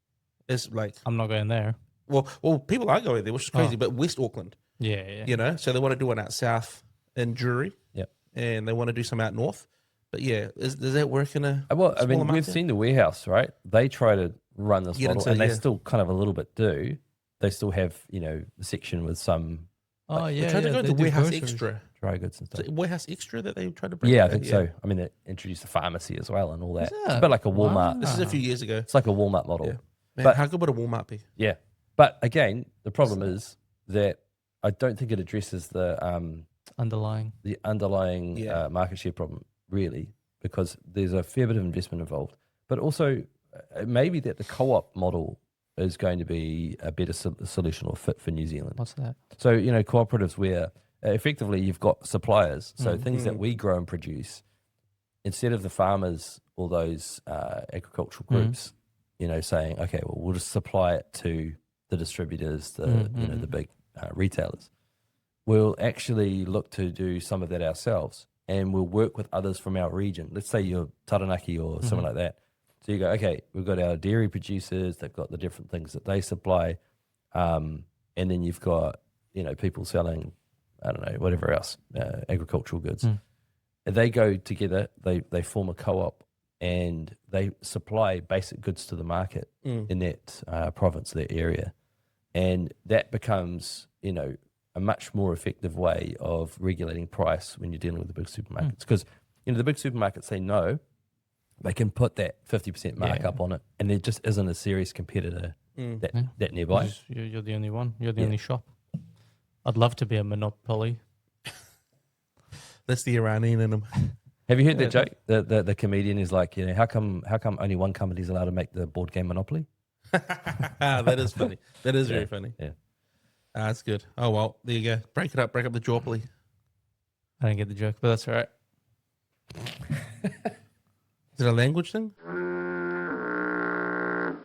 is like... I'm not going there. Well, people are going there, which is crazy, but West Auckland. Yeah. So they want to do one out south in Drury. Yep. And they want to do some out north. But does that work in a... Well, I mean, we've seen the warehouse, right? They try to run this model, and they still kind of a little bit do. They still have, the section with some... They tried to go to Warehouse Extra. Dry goods and stuff. Warehouse Extra that they tried to bring. Yeah, I think so. I mean, they introduced a pharmacy as well and all that. It's a bit like a Walmart. Wow. This is a few years ago. It's like a Walmart model. Yeah. Man, but how good would a Walmart be? Yeah. But again, the problem is that I don't think it addresses the underlying market share problem, really, because there's a fair bit of investment involved. But also, it may be that the co-op model is going to be a better solution or fit for New Zealand. What's that? So, cooperatives where effectively you've got suppliers. So things that we grow and produce, instead of the farmers or those agricultural groups, saying, okay, well, we'll just supply it to the distributors, the big retailers. We'll actually look to do some of that ourselves, and we'll work with others from our region. Let's say you're Taranaki or something like that. So you go, okay, we've got our dairy producers, they've got the different things that they supply, and then you've got, people selling, I don't know, whatever else, agricultural goods. And they go together, they form a co-op, and they supply basic goods to the market in that province, that area. And that becomes, a much more effective way of regulating price when you're dealing with the big supermarkets. Because, the big supermarkets say no, they can put that 50% markup on it, and there just isn't a serious competitor that nearby. You're the only one. You're the only shop. I'd love to be a monopoly. That's the Iranian in him. Have you heard that joke? The comedian is like, how come only one company is allowed to make the board game Monopoly? That is funny. That is very funny. Yeah. That's good. Oh, well, there you go. Break it up. Break up the duopoly. I didn't get the joke, but that's all right. Is it a language thing?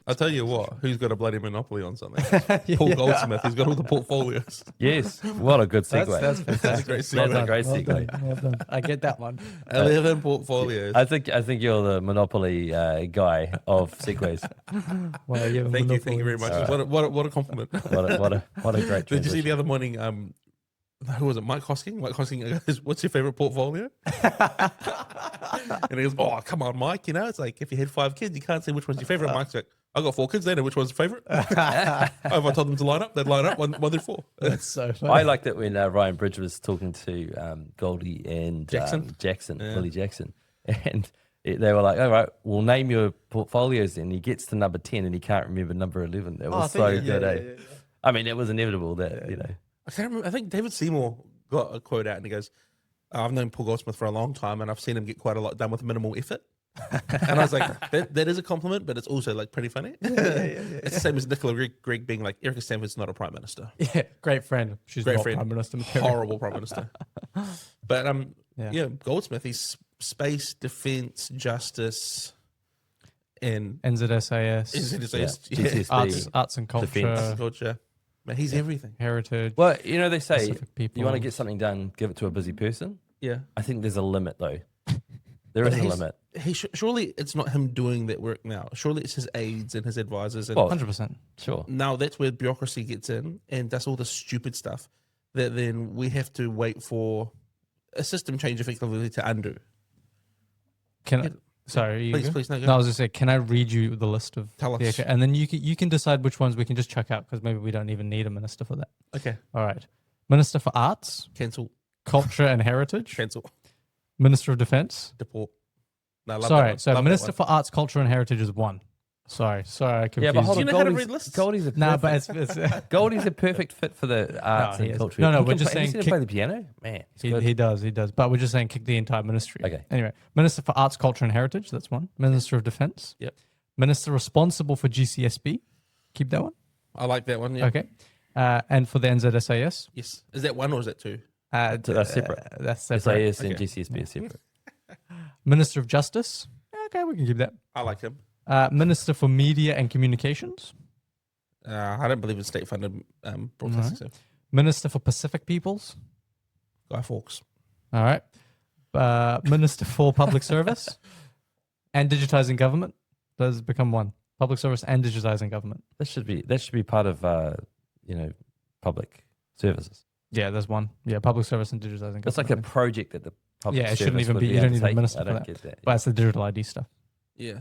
I'll tell you what, who's got a bloody monopoly on something? Paul Goldsmith. He's got all the portfolios. Yes. What a good segue. That's fantastic. That's a great That's segue. a great Well segue. done, well done. I get that one. 11 portfolios. I think you're the Monopoly guy of segues. Well, yeah, Thank you very much. What a compliment. What a great Did you see transition. the other morning? Who was it? Mike Hosking. Mike Hosking goes, "What's your favorite portfolio?" And he goes, "Oh, come on, Mike. It's like if you had 5 kids, you can't say which one's your favorite." Mike's like, "I got 4 kids. They know which one's favorite." If I told them to line up, they'd line up one through 4. That's so funny. I liked it when Ryan Bridge was talking to Goldie and Jackson? Yeah. Willie Jackson. And they were like, all right, we'll name your portfolios then. He gets to number 10 and he can't remember number 11. It was so good, eh? I mean, it was inevitable that, I can't remember. I think David Seymour got a quote out and he goes, "I've known Paul Goldsmith for a long time and I've seen him get quite a lot done with minimal effort." And I was like, that is a compliment, but it's also like pretty funny. It's the same as Nicola Gregg being like, Erica Stanford's not a prime minister. Yeah, great friend. She's Great not friend. prime minister material. Horrible prime minister. But Goldsmith, he's space, defense, justice, and NZSAS, GCSB, arts and culture, defence. culture. Man, he's everything. heritage. Well, they say Specific people. you want to get something done, give it to a busy person. Yeah. I think there's a limit, though. There is a limit. Surely it's not him doing that work now. Surely it's his aides and his advisors. And Well, 100%. Sure. now that's where bureaucracy gets in and does all the stupid stuff that then we have to wait for a system change effectively to undo. Sorry, you Please, go? please, no, go. No, I was just saying, can I read you the list of Tell the us. and then you can decide which ones we can just chuck out because maybe we don't even need a minister for that. Okay. All right, Minister for Arts, Cancel. Culture and Heritage, Cancel. Minister of Defence. Deport. No, I love that Sorry, one. so Love that Minister one. for Arts, Culture and Heritage is one. Sorry, I confused Yeah, but hold Do on. you know how to read lists? Goldie's a perfect, No, but it's Goldie's a perfect fit for the arts he and is. culture. No, He we're can just play, saying he can play the piano. Man, he's good. he does. But we're just saying kick the entire ministry. Okay. Anyway, Minister for Arts, Culture and Heritage, that's one. Minister of Defence. Yep. Minister responsible for GCSB. Keep that one. I like that one. Yeah. Okay. And for the NZSAS. Yes. Is that one or is that 2? That's separate. That's separate. SAS and Okay. GCSB are separate. Minister of Justice. Okay, we can keep that. I like him. Minister for Media and Communications. I don't believe in state-funded broadcasting. So. Minister for Pacific Peoples. Guy Fawkes. All right. Minister for Public Service and Digitizing Government. Does become one. Public Service and Digitizing Government. That should be part of public services. Yeah, there's one. Yeah, Public Service and Digitizing Government. It's like a project that the public Yeah, it shouldn't service even would be- you able don't to need a take. minister I for don't that. get that. But it's the digital ID stuff. Yeah.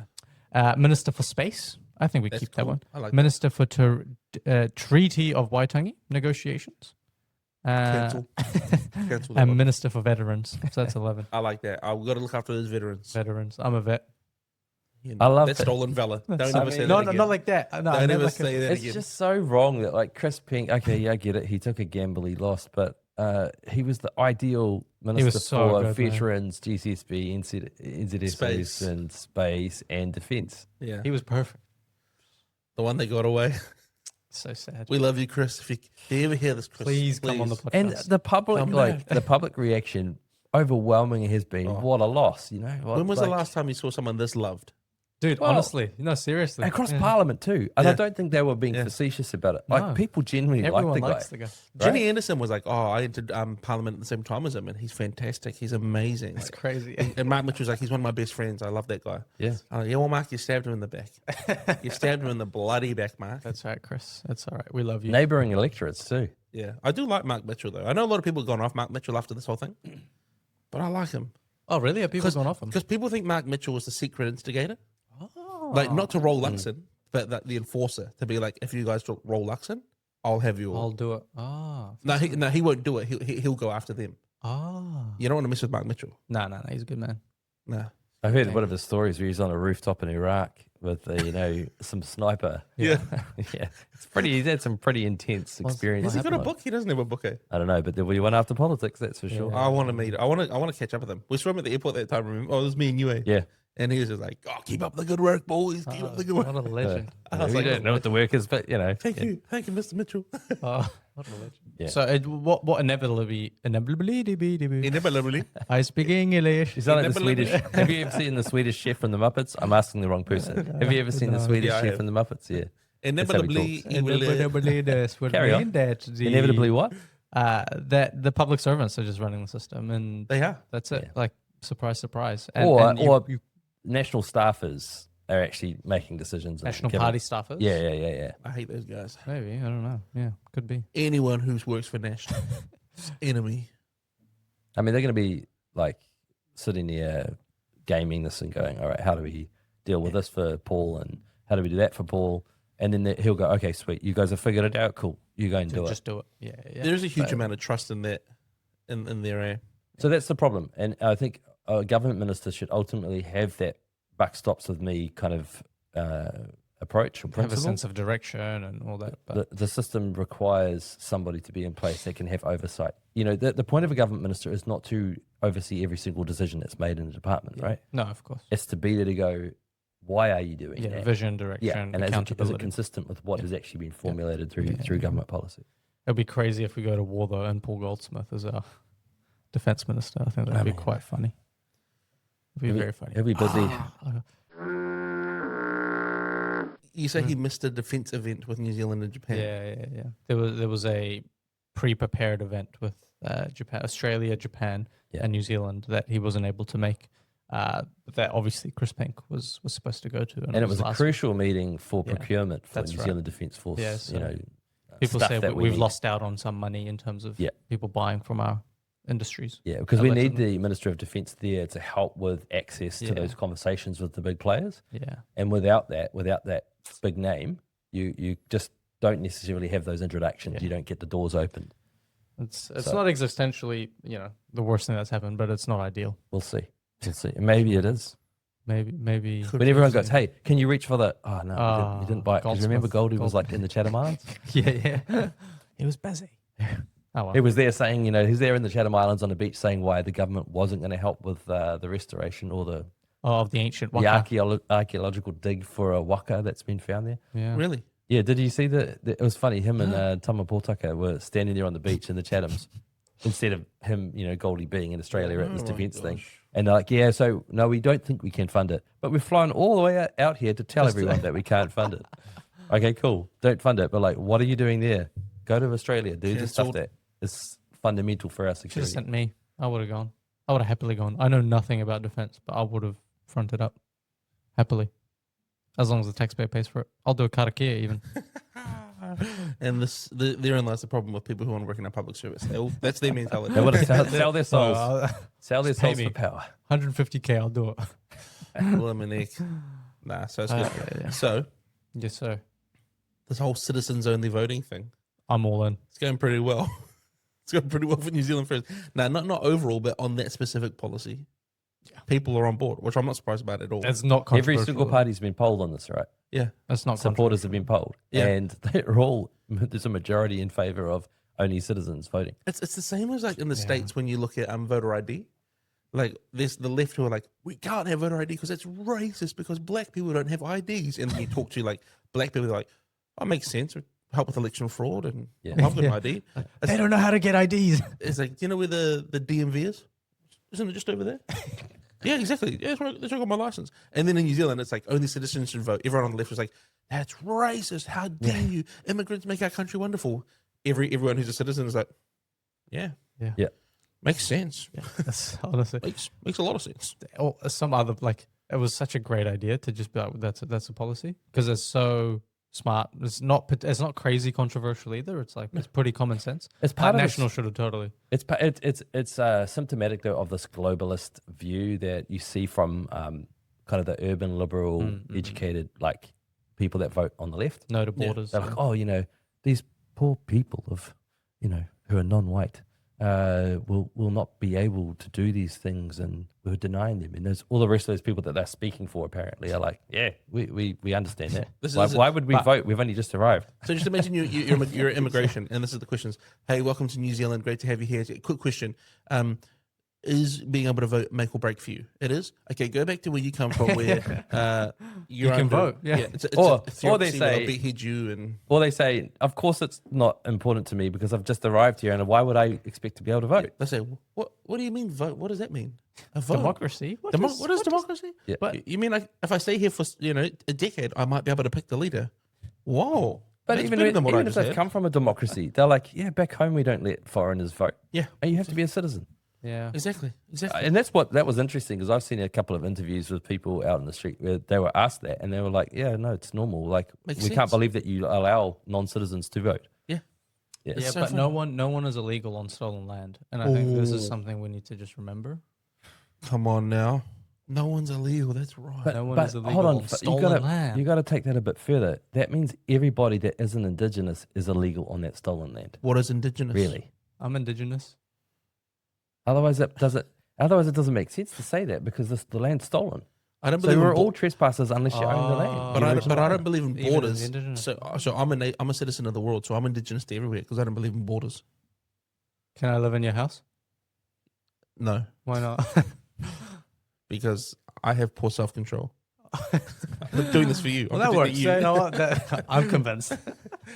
Minister for Space. I think we That's keep that cool. one. I like Minister for Treaty of Waitangi negotiations. Cancel. Cancel that And one. Minister for Veterans. So that's 11. I like that. I've got to look after those veterans. Veterans. I'm a vet. I love that that. stolen valor. Don't I ever mean, say that no, again. not like that. No, I Don't meant ever like say that It's again. just so wrong that like Chris Pink. Okay, yeah, I get it. He took a gamble, he lost, but he was the ideal minister so for good, man. veterans, GCSB, NZSAs, Space. and space and defence. Yeah. He was perfect. The one that got away. So sad. We love you, Chris. If you ever hear this, Chris, Please come on the podcast. And the public, Come like the public reaction, overwhelmingly has been what a loss. You know, When was the last time you saw someone this loved? Dude, Well, honestly, no, seriously. across Yeah. Parliament too? And I Yeah. don't think they were being Yeah. facetious about it. Like No. people genuinely Everyone like likes the the guy. guy. Jenny Anderson was like, "Oh, I entered Parliament at the same time as him, and he's fantastic. He's amazing." It's Like, crazy. and Mark Mitchell's like, "He's one of my best friends. I love that guy." Yeah. I'm like, yeah, well, Mark, you stabbed him in the back. You stabbed him in the bloody back, Mark. That's right, Chris. That's all right. We love you. Neighbouring electorates too. Yeah, I do like Mark Mitchell though. I know a lot of people have gone off Mark Mitchell after this whole thing, but I like him. Oh, really? Are people going off him? Because people think Mark Mitchell was the secret instigator. Oh. Like, not to roll Luxon, but the enforcer. To be like, if you guys don't roll Luxon, I'll have you all. I'll do it. Ah. No, he won't do it. He'll go after them. Ah. You don't want to mess with Mark Mitchell. No, he's a good man. Nah. I heard one of his stories where he's on a rooftop in Iraq with some sniper. Yeah. Yeah, he's had some pretty intense experiences. Has he got a book? He doesn't have a book, eh? I don't know, but there will be one after politics, that's for sure. I want to meet. I want to catch up with him. We saw him at the airport that time. Remember? Oh, it was me and you, eh? Yeah. And he was just like, "Oh, keep up the good work, boys. Keep up the good work." What a legend. I was We like, don't know what the work is, but Thank you, Mr. Mitchell. Oh, what a legend. Yeah. So what inevitably, Inevitably. I speak English. He's like the Swedish. Have you ever seen the Swedish chef from the Muppets? I'm asking the wrong person. Have you ever seen the Swedish Yeah, I chef have. from the Muppets? Yeah. Inevitably, he will. Inevitably, this would Carry on. mean that the Inevitably, what? that the public servants are just running the system, and They are. that's it. Yeah. Like surprise, surprise. And, Or and national staffers are actually making decisions. and national giving- party staffers. Yeah. I hate those guys. Maybe, I don't know. Yeah, could be. Anyone who works for National enemy. I mean, they're going to be like sitting there gaming this and going, all right, how do we deal with this for Paul? And how do we do that for Paul? And then he'll go, okay, sweet. You guys have figured it out. Cool. You go and do it. Just do it. Yeah. There is a huge amount of trust in that, in their eh? So that's the problem. And I think a government minister should ultimately have that buck stops with me kind of approach or Have a principle. sense of direction and all that. But The system requires somebody to be in place that can have oversight. You know, the point of a government minister is not to oversee every single decision that's made in the department, right? no, of course. It's to be there to go, why are you doing Yeah, that? vision, direction, Yeah, and is it accountability. consistent with what has actually been formulated through government policy? It'd be crazy if we go to war though, and Paul Goldsmith is our defense minister. I think that'd be quite funny. It'd be very funny. He'll be busy. You say he missed a defence event with New Zealand and Japan. Yeah. There was a pre-prepared event with Japan, Australia, Japan, Yeah. and New Zealand that he wasn't able to make. That obviously Chris Pink was supposed to go to, And it was a last crucial meeting for Yeah, procurement for that's New right. Zealand Defence Force. Yeah, so you know, People stuff say that we've need. lost out on some money in terms of Yeah. people buying from our industries. Yeah, because we need allegedly. the Minister of Defence there to help with access to Yeah. those conversations with the big players. Yeah. And without that big name, you just don't necessarily have those introductions. Yeah. You don't get the doors opened. It's So- not existentially, the worst thing that's happened, but it's not ideal. We'll see. And maybe it is. Maybe. When everyone goes, hey, can you reach for the... Oh, no, you didn't buy it. Because remember Goldsmith. Goldie was like in the Chatham Islands? Yeah. He was busy. Oh well. He was there saying, he's there in the Chatham Islands on the beach saying why the government wasn't going to help with the restoration or the Of the ancient waka. archaeological dig for a waka that's been found there. Yeah. Really? Yeah, did you see it was funny, him and Tama Potaka were standing there on the beach in the Chathams instead of him, Goldie being in Australia at this my defence thing. gosh. And they're like, yeah, so no, we don't think we can fund it. But we've flown all the way out here to tell everyone that we can't fund it. Okay, cool. Don't fund it. But like, what are you doing there? Go to Australia. Do the stuff Cancelled. that is fundamental for our Should have security. sent me. I would have gone. I would have happily gone. I know nothing about defense, but I would have fronted up happily. As long as the taxpayer pays for it. I'll do a karakia even. And therein lies the problem with people who want to work in a public service. That's their mentality. They want to sell their souls. Oh, Sell their just pay souls me. for power. 150K, I'll do it. Nah, so it's good. Yeah. So Yes, sir. this whole citizens only voting thing, I'm all in. it's going pretty well. It's going pretty well for New Zealand first. Now, not overall, but on that specific policy, people are on board, which I'm not surprised about at all. That's not Every controversial. single party's been polled on this, right? Yeah, That's not Supporters have been polled. Yeah. And they're all, there's a majority in favour of only citizens voting. it's the same as like in the States when you look at voter ID. Like there's the left who are like, we can't have voter ID because it's racist because black people don't have IDs. And then you talk to like black people, they're like, oh, makes sense. It help with election fraud and Yeah. I've got an ID. They don't know how to get IDs. It's like, do you know where the DMV is? Isn't it just over there? Yeah, exactly. Yeah, that's where I got my license. And then in New Zealand, it's like only citizens should vote. Everyone on the left was like, that's racist. How dare you? Immigrants make our country wonderful. Everyone who's a citizen is like, yeah, Yeah. makes sense. That's honestly. Makes a lot of sense. Or some other, it was such a great idea to just be like, that's a policy. Because it's so smart. It's not crazy controversial either. It's like it's pretty common sense. It's part of National should have totally. It's symptomatic though of this globalist view that you see from kind of the urban liberal educated like people that vote on the left. No to borders. They're like, oh, these poor people of who are non-white will not be able to do these things, and we're denying them. And there's all the rest of those people that they're speaking for apparently are like, yeah, we understand that. Why would we vote? We've only just arrived. So just imagine you're immigration, and this is the questions. Hey, welcome to New Zealand. Great to have you here. Quick question. Is being able to vote make or break for you? It is. Okay, go back to where you come from, where you can vote. Yeah. Or they say behead you, and or they say, of course, it's not important to me because I've just arrived here, and why would I expect to be able to vote? They say, what do you mean vote? What does that mean? A vote? Democracy. What is democracy? Yeah. But you mean like if I stay here for a decade, I might be able to pick the leader? Whoa. But That's even better than what I if just they've had. come from a democracy, they're like, yeah, back home we don't let foreigners vote. Yeah, And you have to be a citizen. Yeah. exactly. And that was interesting because I've seen a couple of interviews with people out in the street where they were asked that and they were like, yeah, no, it's normal. Like Makes we sense. can't believe that you allow non-citizens to vote. Yeah. Yeah. Yeah, so but fun. no one is illegal on stolen land, and I think this is something we need to just remember. Come on now. No one's illegal. That's right. No one is illegal hold on, on but stolen land. you got to take that a bit further. That means everybody that isn't indigenous is illegal on that stolen land. What is indigenous? Really? I'm indigenous. Otherwise, it doesn't make sense to say that because the land's stolen. I don't So believe we're in all trespassers unless you own the land. But The I original don't owner. believe in Even in the borders. indigenous So I'm a citizen of the world. So I'm indigenous to everywhere because I don't believe in borders. Can I live in your house? No, Why not? because I have poor self control. I'm doing this for you. Well, I'm that works. protecting So, you. you know what? I'm convinced.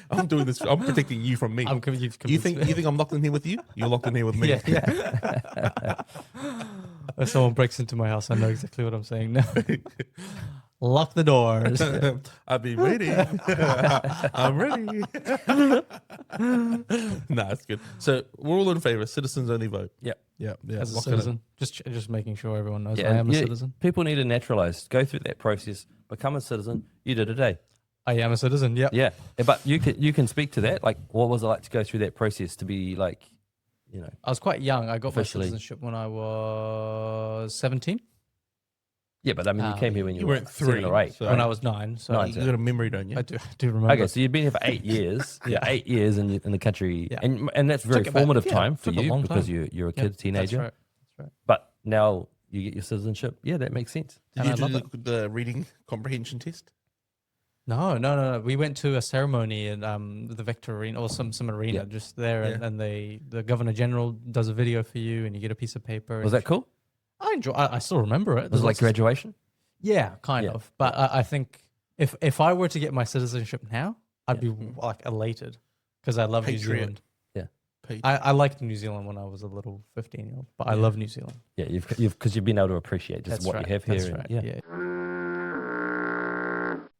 I'm doing this. I'm protecting you from me. You've You convinced think me. I'm locked in here with you? You're locked in here with me. Yeah. If someone breaks into my house, I know exactly what I'm saying now. Lock the doors. I'll be waiting. I'm ready. Nah, it's good. So we're all in favor. Citizens only vote. Yep. Yeah. As a lock it in. citizen, just making sure everyone knows I and am a citizen. People need to naturalize, go through that process, become a citizen. You did today. I am a citizen. Yep. Yeah. But you can speak to that. Like, what was it like to go through that process to be like, I was quite young. I got Officially. my citizenship when I was 17. Yeah, but I mean, you came here when you were weren't 7 or 8. so When I was 9. So Nine, you got a memory, don't you? I do remember. Okay, so you've been here for 8 years. Yeah, 8 years in the country, Yeah. and that's very Took about- formative yeah, time for took a you long because time. you're a Yeah, kid, teenager. That's right. But now you get your citizenship. Yeah, that makes sense. Did And I you love do the reading comprehension test? No. We went to a ceremony in the Vector Arena or some arena Yeah. just there, Yeah. and the Governor General does a video for you, and you get a piece of paper. Was and that cool? I enjoy. I still remember it. Was There's it like lots of- graduation? Yeah, kind Yeah. of. But I think if I were to get my citizenship now, I'd be like elated because I love New Patriot. Zealand. Page. I liked New Zealand when I was a little 15-year-old, but I love New Zealand. Yeah, because you've been able to appreciate just That's what right. you have here. That's and- right. yeah.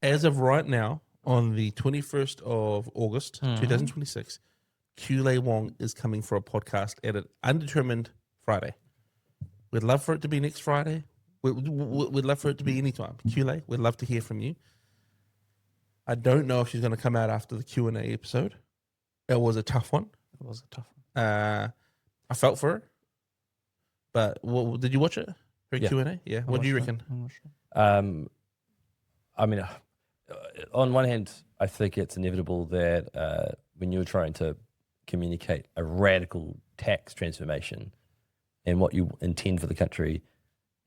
As of right now, on the 21st of August, Mhm. 2026, Kulei Wong is coming for a podcast at an undetermined Friday. We'd love for it to be next Friday. We'd love for it to be anytime. Kulei, we'd love to hear from you. I don't know if she's going to come out after the Q&A episode. It was a tough one. It was a tough one. I felt for her. But did you watch it? Her Yeah. Q&A? Yeah. I What do you watched it. reckon? I watched it. I mean, on one hand, I think it's inevitable that when you're trying to communicate a radical tax transformation and what you intend for the country,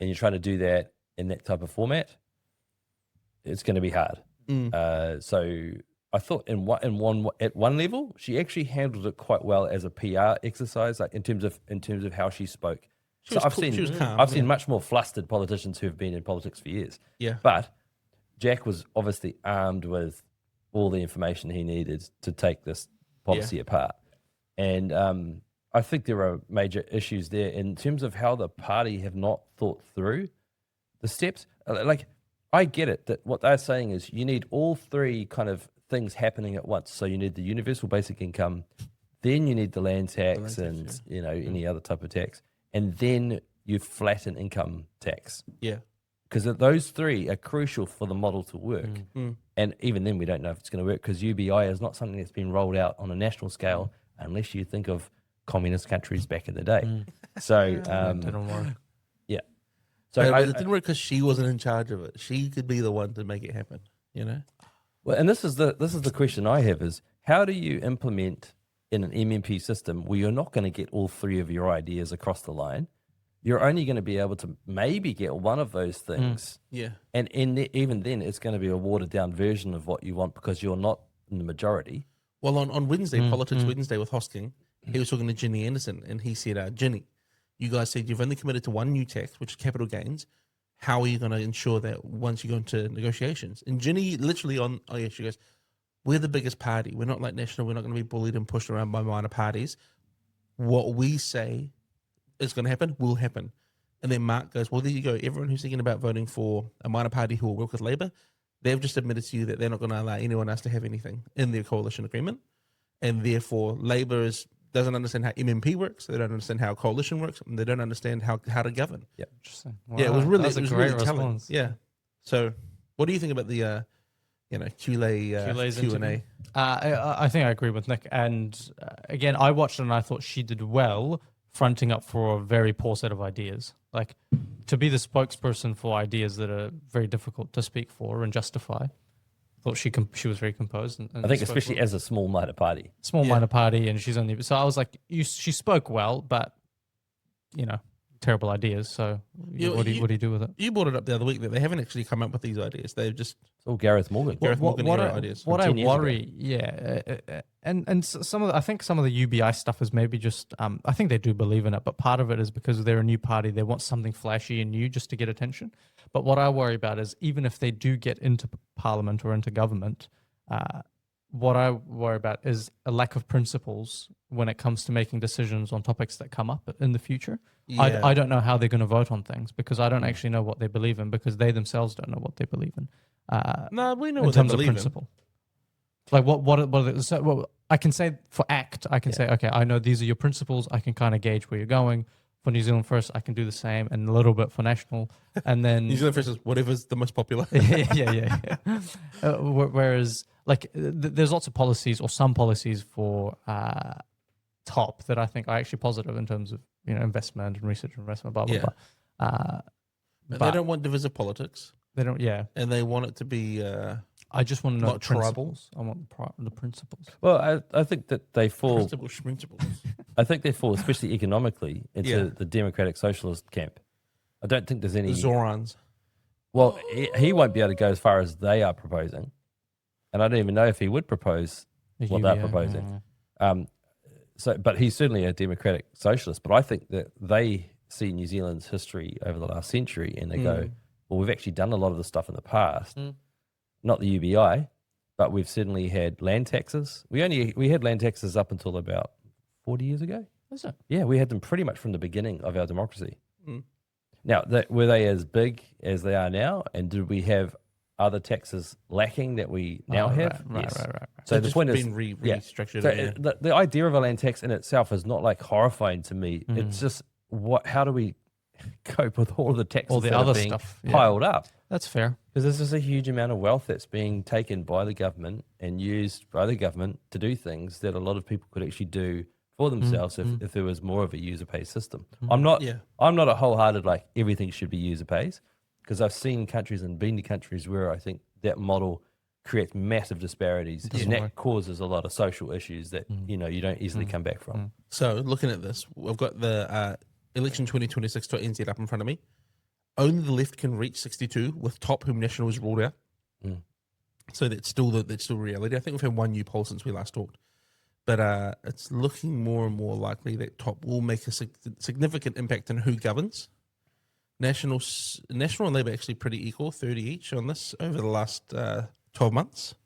and you're trying to do that in that type of format, it's going to be hard. So I thought at one level, she actually handled it quite well as a PR exercise, like in terms of how she spoke. She was I've cool. seen She was calm, I've seen yeah. much more flustered politicians who have been in politics for years. Yeah. But Jack was obviously armed with all the information he needed to take this policy apart. And I think there are major issues there in terms of how the party have not thought through the steps. Like, I get it that what they're saying is you need all three kind of things happening at once. So you need the universal basic income, then you need the land tax and any other type of tax, and then you flatten income tax. Yeah. because those three are crucial for the model to work. Mm. And even then, we don't know if it's going to work because UBI is not something that's been rolled out on a national scale unless you think of communist countries back in the day. So, That didn't work. yeah. So But I, it didn't work because she wasn't in charge of it. She could be the one to make it happen, you know? well, and this is the question I have is how do you implement in an MMP system where you're not going to get all three of your ideas across the line? You're only going to be able to maybe get one of those things. Yeah. And even then, it's going to be a watered down version of what you want because you're not in the majority. Well, on Wednesday, Politics Wednesday with Hosking, he was talking to Ginny Anderson, and he said, Ginny, you guys said you've only committed to one new tax, which is capital gains. How are you going to ensure that once you go into negotiations? And Ginny literally she goes, we're the biggest party. We're not like National. We're not going to be bullied and pushed around by minor parties. What we say is going to happen will happen. And then Mark goes, well, there you go. Everyone who's thinking about voting for a minor party who will work with Labour, they've just admitted to you that they're not going to allow anyone else to have anything in their coalition agreement. And therefore, Labour doesn't understand how MMP works. They don't understand how coalition works. And they don't understand how to govern. Yep. Interesting. Yeah, it was really, that was a really great telling. response. Yeah. So, what do you think about the, QLA's Q&A? interview? I think I agree with Nick. And again, I watched it and I thought she did well fronting up for a very poor set of ideas. Like to be the spokesperson for ideas that are very difficult to speak for and justify. I thought she was very composed. And I think spoke especially well. as a small minor party. Small minor party, and she's only. So I was like, she spoke well, but terrible ideas. So what do you do with it? You brought it up the other week that they haven't actually come up with these ideas. They've just It's all Gareth Morgan. Gareth Morgan era ideas. What from I 10 years ago. worry, and some of I think some of the UBI stuff is maybe just I think they do believe in it, but part of it is because they're a new party, they want something flashy and new just to get attention. But what I worry about is even if they do get into parliament or into government, what I worry about is a lack of principles when it comes to making decisions on topics that come up in the future. Yeah. I don't know how they're going to vote on things because I don't actually know what they believe in because they themselves don't know what they believe in. No, we know in what they terms of believe in. principle. Like what are they, so, well, I can say for ACT, I can say, okay, I know these are your principles. I can kind of gauge where you're going. For New Zealand First, I can do the same and a little bit for National. And then New Zealand First is whatever's the most popular. yeah. Whereas, like, there's lots of policies or some policies for top that I think are actually positive in terms of investment and research and investment, blah blah Yeah. blah. But they don't want divisive politics, They don't. Yeah, and they want it to be. I just want to know Not the tribal. principles. I want the principles. Well, I think that they fall. Principles. I think they fall, especially economically, into Yeah. the democratic socialist camp. I don't think there's any. The Zorans. Well, he won't be able to go as far as they are proposing, and I don't even know if he would propose what they're proposing. But he's certainly a democratic socialist. But I think that they see New Zealand's history over the last century, and they go, "Well, we've actually done a lot of the stuff in the past, not the UBI, but we've certainly had land taxes. We had land taxes up until about 40 years ago. Is it? Yeah, we had them pretty much from the beginning of our democracy. Mm. Now, were they as big as they are now? And did we have other taxes lacking that we now have? Right. So the point is, been restructured. so yeah. the idea of a land tax in itself is not like horrifying to me. It's just how do we cope with all the taxes All the that other are being stuff, yeah. piled up? That's fair. Because there's just a huge amount of wealth that's being taken by the government and used by the government to do things that a lot of people could actually do for themselves if there was more of a user pays system. I'm not a wholehearted like everything should be user pays, because I've seen countries and been to countries where I think that model creates massive disparities and that causes a lot of social issues that you don't easily come back from. So looking at this, we've got the election 2026.nz up in front of me. Only the left can reach 62, with top whom National is ruled out. So that's still reality. I think we've had one new poll since we last talked, but it's looking more and more likely that top will make a significant impact on who governs. National and Labour actually pretty equal, 30 each on this over the last 12 months.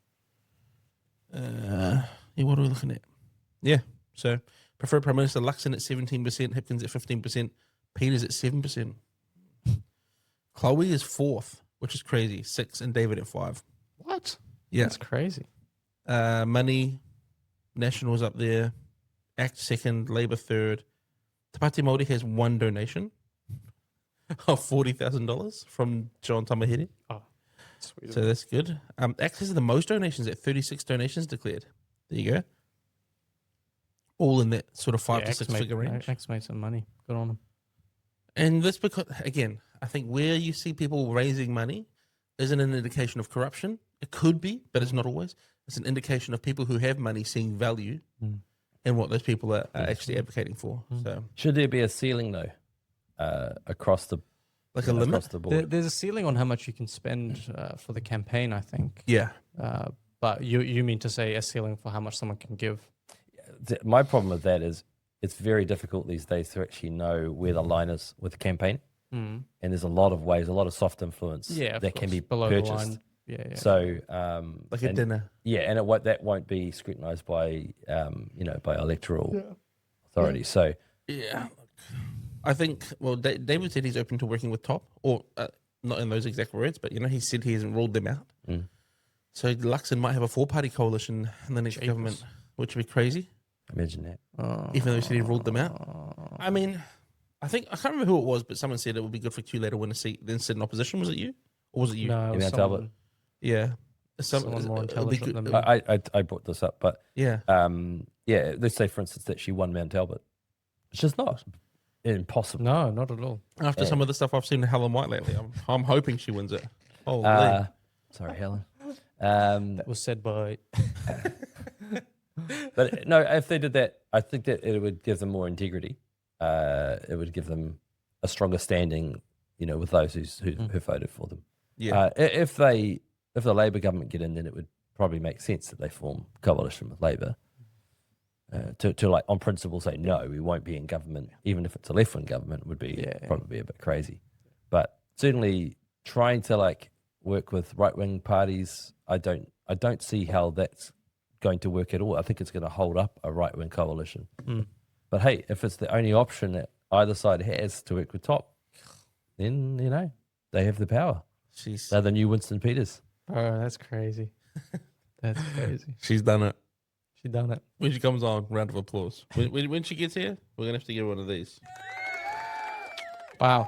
What are we looking at? Yeah, so preferred Prime Minister Luxon at 17%, Hipkins at 15%, Peters at 7%. Chloe is 4th, which is crazy, 6, and David at 5. What? Yeah. That's crazy. Money, Nationals up there, ACT 2nd, Labour 3rd. Te Pāti Māori has 1 donation. of $40,000 from John Tamahiri. Oh, sweet. So that's good. Access to the most donations at 36 donations declared. There you go. All in that sort of 5 to 6 figure range. X made some money. Good on him. And that's because, again, I think where you see people raising money isn't an indication of corruption. It could be, but it's not always. It's an indication of people who have money seeing value in what those people are actually advocating for. So, Should there be a ceiling though, across the like a limit? across the board? There's a ceiling on how much you can spend for the campaign, I think. Yeah. But you mean to say a ceiling for how much someone can give? My problem with that is it's very difficult these days to actually know where the line is with the campaign. And there's a lot of ways, a lot of soft influence that can be below purchased. the line. Yeah. So, Like a dinner. Yeah, and that won't be scrutinised by, by electoral authorities. So, Yeah. I think, well, David said he's open to working with Top, or not in those exact words, but, he said he hasn't ruled them out. So Luxon might have a 4-party coalition in the next government, which would be crazy. imagine that. Even though he said he ruled them out. I mean, I can't remember who it was, but someone said it would be good for Q to win a seat, then sit in opposition. Was it you? Or was it you? No, it was Email Talbot. Yeah. someone more intelligent than me. I brought this up, but Yeah. let's say, for instance, that she won Mount Talbot. It's just not impossible. No, not at all. After some of the stuff I've seen in Helen White lately, I'm hoping she wins it. Holy. Sorry, Helen. That was said by. But no, if they did that, I think that it would give them more integrity. It would give them a stronger standing, with those who voted for them. Yeah. If the Labor government get in, then it would probably make sense that they form coalition with Labor. To like on principle say no, we won't be in government, even if it's a left wing government, would be probably a bit crazy. But certainly trying to like work with right wing parties, I don't see how that's going to work at all. I think it's going to hold up a right wing coalition. But hey, if it's the only option that either side has to work with Top, then they have the power. They're the new Winston Peters. Oh, that's crazy. That's crazy. She's done it. She done it. When she comes on, round of applause. When she gets here, we're going to have to get one of these. Wow.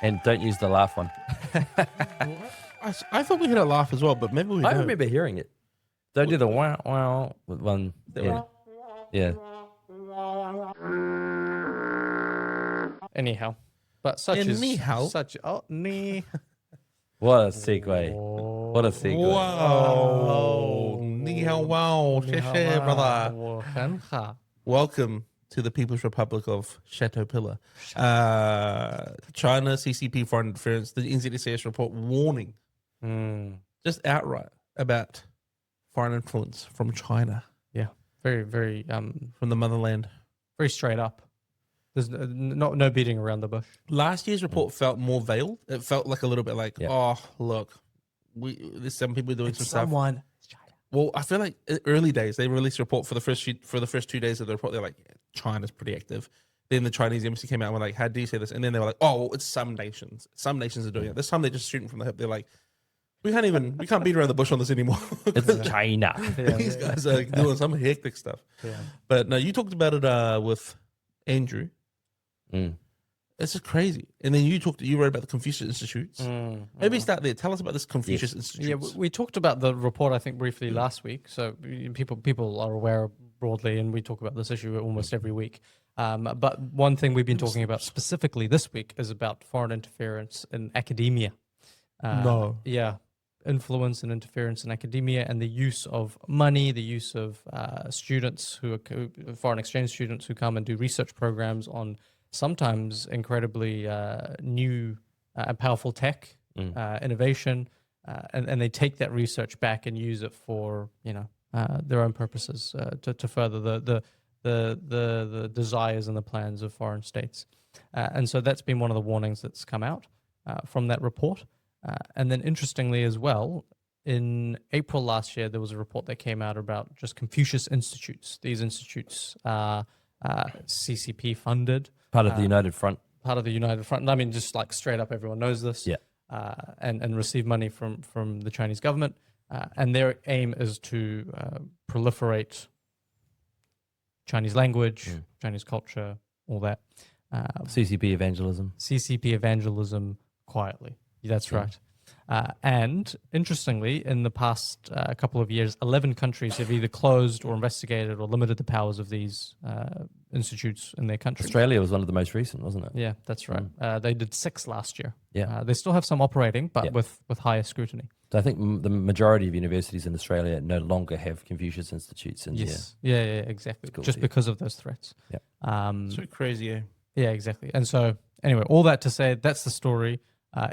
And don't use the laugh one. I thought we had a laugh as well, but maybe we I don't. remember hearing it. Don't do the wow wow with one. Yeah. Anyhow. But such is Anyhow. such ni. What a segue. What a segue. Wow. Ni hao wow. Sheshe, brother. Welcome to the People's Republic of Chateau Pillar. China, CCP, foreign interference, the NZSAS report warning just outright about foreign influence from China. Yeah. Very, very From the motherland. very straight up. There's no beating around the bush. Last year's report felt more veiled. It felt like a little bit like, oh, look, there's some people doing some stuff. Well, I feel like early days they released a report for the first 2 days of the report. They're like, China's pretty active. Then the Chinese embassy came out and were like, how do you say this? And then they were like, oh, well, it's some nations. Some nations are doing it. This time they're just shooting from the hip. They're like, we can't beat around the bush on this anymore. It's China. These guys are doing some hectic stuff. Yeah. But no, you talked about it with Andrew. It's just crazy. And then you wrote about the Confucius Institutes. Maybe start there. Tell us about this Confucius Institutes. Yeah, we talked about the report, I think, briefly last week. So people are aware broadly, and we talk about this issue almost every week. But one thing we've been talking about specifically this week is about foreign interference in academia. Yeah, influence and interference in academia, and the use of money, the use of students who are foreign exchange students who come and do research programs on sometimes incredibly new and powerful tech, innovation, and they take that research back and use it for their own purposes to further the desires and the plans of foreign states. And so that's been one of the warnings that's come out from that report. And then interestingly as well, in April last year, there was a report that came out about just Confucius Institutes. These institutes are CCP funded. Part of the United Front. Part of the United Front. I mean, just like straight up, everyone knows this. Yeah. And receive money from the Chinese government. And their aim is to proliferate Chinese language, Chinese culture, all that. CCP evangelism. CCP evangelism quietly. That's right. And interestingly, in the past couple of years, 11 countries have either closed or investigated or limited the powers of these institutes in their country. Australia was one of the most recent, wasn't it? Yeah, that's right. They did 6 last year. Yeah. They still have some operating, but with higher scrutiny. So I think the majority of universities in Australia no longer have Confucius Institutes in Yes. Yeah, exactly. Schools, Just because of those threats. Yeah. So crazy, eh? Yeah, exactly. And so, anyway, all that to say, that's the story.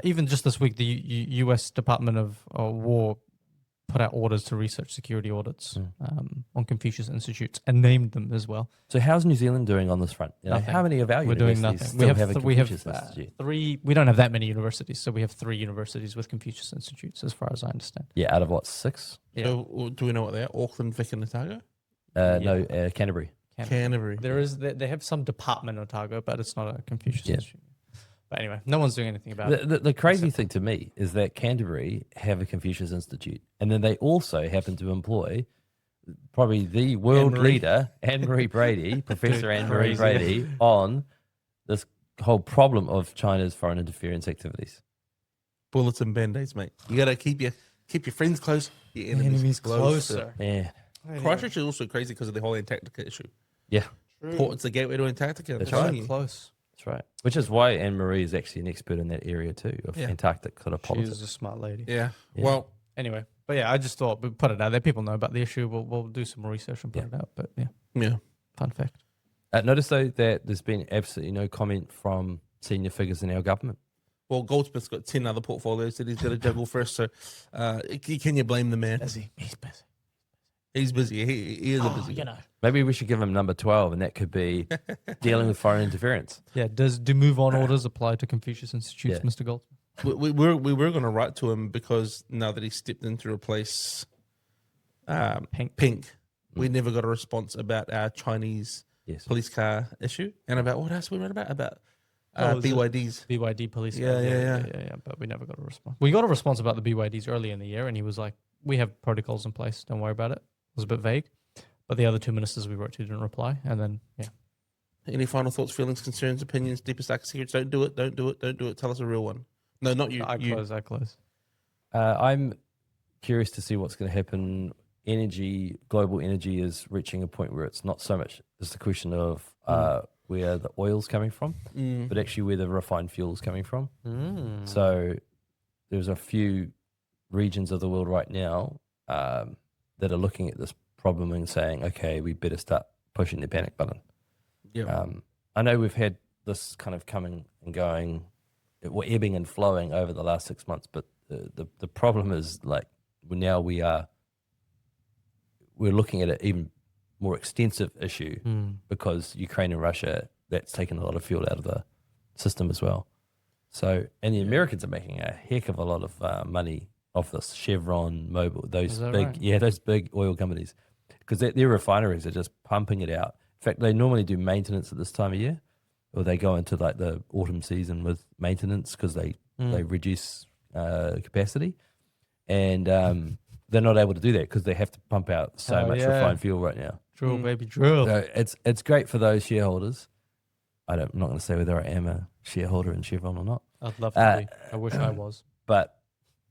Even just this week, the U.S. Department of War put out orders to research security audits on Confucius Institutes and named them as well. So how's New Zealand doing on this front? You know, Nothing. how many of our We're doing universities nothing. still have a Confucius Institute? 3. We don't have that many universities, so we have 3 universities with Confucius Institutes, as far as I understand. Yeah, out of what, 6? Yeah. So do we know what they are? Auckland, Vic, and Otago? No, Canterbury. Canterbury. They have some department in Otago, but it's not a Confucius Institute. But anyway, no one's doing anything about it. The crazy thing to me is that Canterbury have a Confucius Institute, and then they also happen to employ probably the world leader, Anne-Marie Brady, Professor Anne-Marie Brady, on this whole problem of China's foreign interference activities. Bullets and band-aids, mate. You got to keep your friends close, your enemies closer. Yeah. Christchurch is also crazy because of the whole Antarctica issue. Yeah. Port's the gateway to Antarctica. That's I'm telling right. you. Close. That's right. Which is why Anne-Marie is actually an expert in that area too, of Antarctic sort of politics. She's a smart lady. Yeah. Well, Anyway, but yeah, I just thought we'd put it out there. People know about the issue. We'll do some more research and put it out. But yeah. Fun fact. Notice though that there's been absolutely no comment from senior figures in our government. Well, Goldsmith's got 10 other portfolios that he's got to juggle first. So can you blame the man? Busy. He's busy. He's busy. He is a busy guy. Maybe we should give him number 12, and that could be dealing with foreign interference. Yeah. Do move on orders apply to Confucius Institutes, Mr. Goldsmith? We were going to write to him because now that he stepped in to replace Pink, we never got a response about our Chinese police car issue and about what else we read about BYDs. BYD police. Yeah. But we never got a response. We got a response about the BYDs early in the year, and he was like, "We have protocols in place. Don't worry about it." It was a bit vague, but the other 2 ministers we wrote to didn't reply. And then, Any final thoughts, feelings, concerns, opinions, deepest darkest secrets? Don't do it. Don't do it. Don't do it. Tell us a real one. No, not you. I close. I'm curious to see what's going to happen. Global energy is reaching a point where it's not so much just a question of where the oil's coming from, but actually where the refined fuel's coming from. So there's a few regions of the world right now that are looking at this problem and saying, okay, we better start pushing the panic button. Yeah. I know we've had this kind of coming and going, ebbing and flowing over the last 6 months, but the problem is like now we're looking at an even more extensive issue because Ukraine and Russia, that's taken a lot of fuel out of the system as well. So, and the Americans are making a heck of a lot of money off this. Chevron, Mobil, those big oil companies, because their refineries are just pumping it out. In fact, they normally do maintenance at this time of year, or they go into like the autumn season with maintenance because they reduce capacity, and they're not able to do that because they have to pump out so much refined fuel right now. Drill, baby, drill. So it's great for those shareholders. I'm not going to say whether I am a shareholder in Chevron or not. I'd love to be. I wish I was. But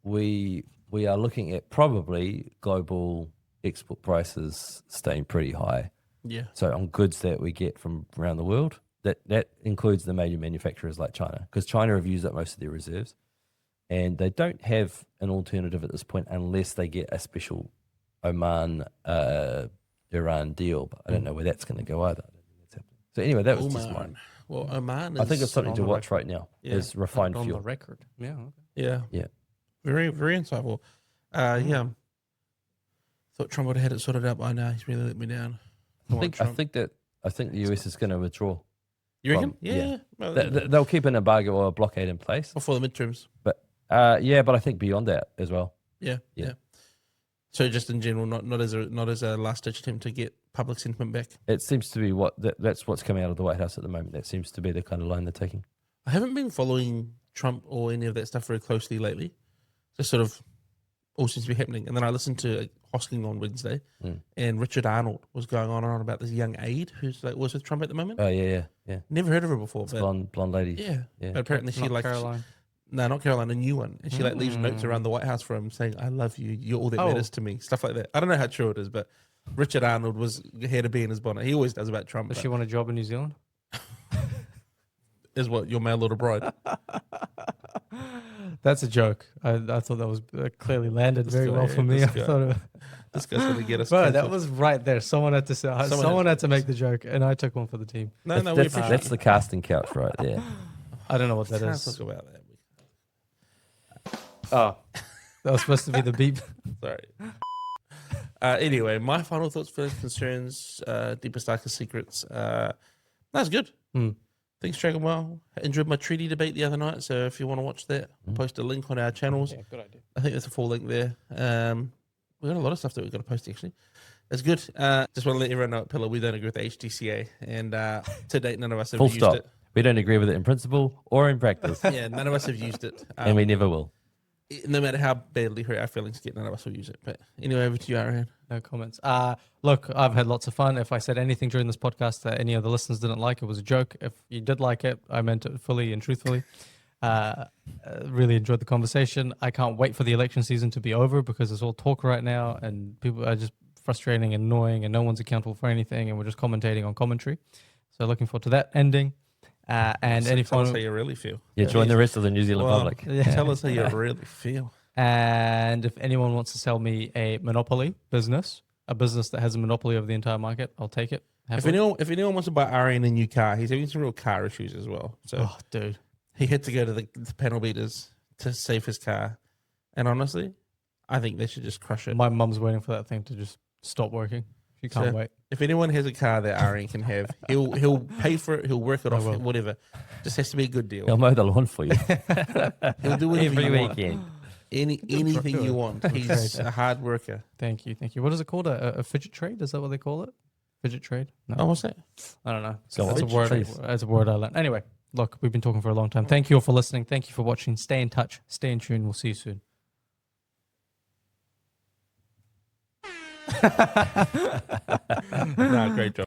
we are looking at probably global export prices staying pretty high. Yeah. So on goods that we get from around the world, that includes the major manufacturers like China, because China have used up most of their reserves, and they don't have an alternative at this point unless they get a special Oman Iran deal. But I don't know where that's going to go either. I don't think that's happening. So anyway, that was just mine. Well, Oman is... I think it's something to watch right now. Is refined on fuel. the record. Yeah. Yeah. Very, very insightful. Thought Trump would have had it sorted out by now. He's really let me down. I think the US is going to withdraw. You reckon? Yeah. Well, They'll keep an embargo or a blockade in place. before the midterms. But but I think beyond that as well. Yeah. So just in general, not as a last ditch attempt to get public sentiment back. It seems to be that's what's coming out of the White House at the moment. That seems to be the kind of line they're taking. I haven't been following Trump or any of that stuff very closely lately. Just sort of all seems to be happening. And then I listened to Hosking on Wednesday, and Richard Arnold was going on and on about this young aide who's like was with Trump at the moment. Oh yeah. Never heard of her before. But Blonde lady. yeah. Yeah. But apparently she Not like Caroline. no, not Caroline, a new one. And she like leaves notes around the White House for him saying, "I love you. You're all that matters to me." Stuff like that. I don't know how true it is, but Richard Arnold had to be in his bonnet. He always does about Trump. Does she want a job in New Zealand? Is what your mail order bride. That's a joke. I thought that was clearly landed very well for me. I thought this guy's going to get us. Bro, that was right there. Someone had to say, someone had to make the joke, and I took one for the team. No, we appreciate that's the casting couch right there. I don't know what that Can't is. talk about that. Oh, that was supposed to be the beep. Sorry. Anyway, my final thoughts, feelings, concerns, deepest, darkest secrets. That's good. Things tracking well. I enjoyed my treaty debate the other night, so if you want to watch that, I'll post a link on our channels. Yeah, good idea. I think there's a full link there. We've got a lot of stuff that we've got to post, actually. It's good. Just want to let everyone know at Pillar, we don't agree with the HDCA, and to date, none of us have Full used stop. it. We don't agree with it in principle or in practice, Yeah, none of us have used it. and we never will. No matter how badly hurt our feelings get, none of us will use it. But anyway, over to you, Ariane. No comments. Look, I've had lots of fun. If I said anything during this podcast that any of the listeners didn't like, it was a joke. If you did like it, I meant it fully and truthfully. Really enjoyed the conversation. I can't wait for the election season to be over because it's all talk right now and people are just frustrating and annoying and no one's accountable for anything and we're just commentating on commentary. So looking forward to that ending. And So any tell us final... how you really feel. Yeah, join the rest of the New Zealand Well, public. Yeah. Tell us how you really feel. And if anyone wants to sell me a monopoly business, a business that has a monopoly over the entire market, I'll take it. If anyone wants to buy Ariane a new car, he's having some real car issues as well. So Oh, dude. he had to go to the panel beaters to save his car. And honestly, I think they should just crush it. My mum's waiting for that thing to just stop working. She can't So, wait. If anyone has a car that Ariane can have, he'll pay for it. He'll work it off. will. Whatever. Just has to be a good I'll deal. mow the lawn for you He'll do whatever every you want. weekend. Anything you want. He's a hard worker. Thank you. What is it called? A fidget trade? Is that what they call it? Fidget trade? No, Oh, what's that? I don't know. Go It's a on. word. Please. It's a word I learned. Anyway, look, we've been talking for a long time. Thank you all for listening. Thank you for watching. Stay in touch. Stay in tune. We'll see you soon. Nah, great job.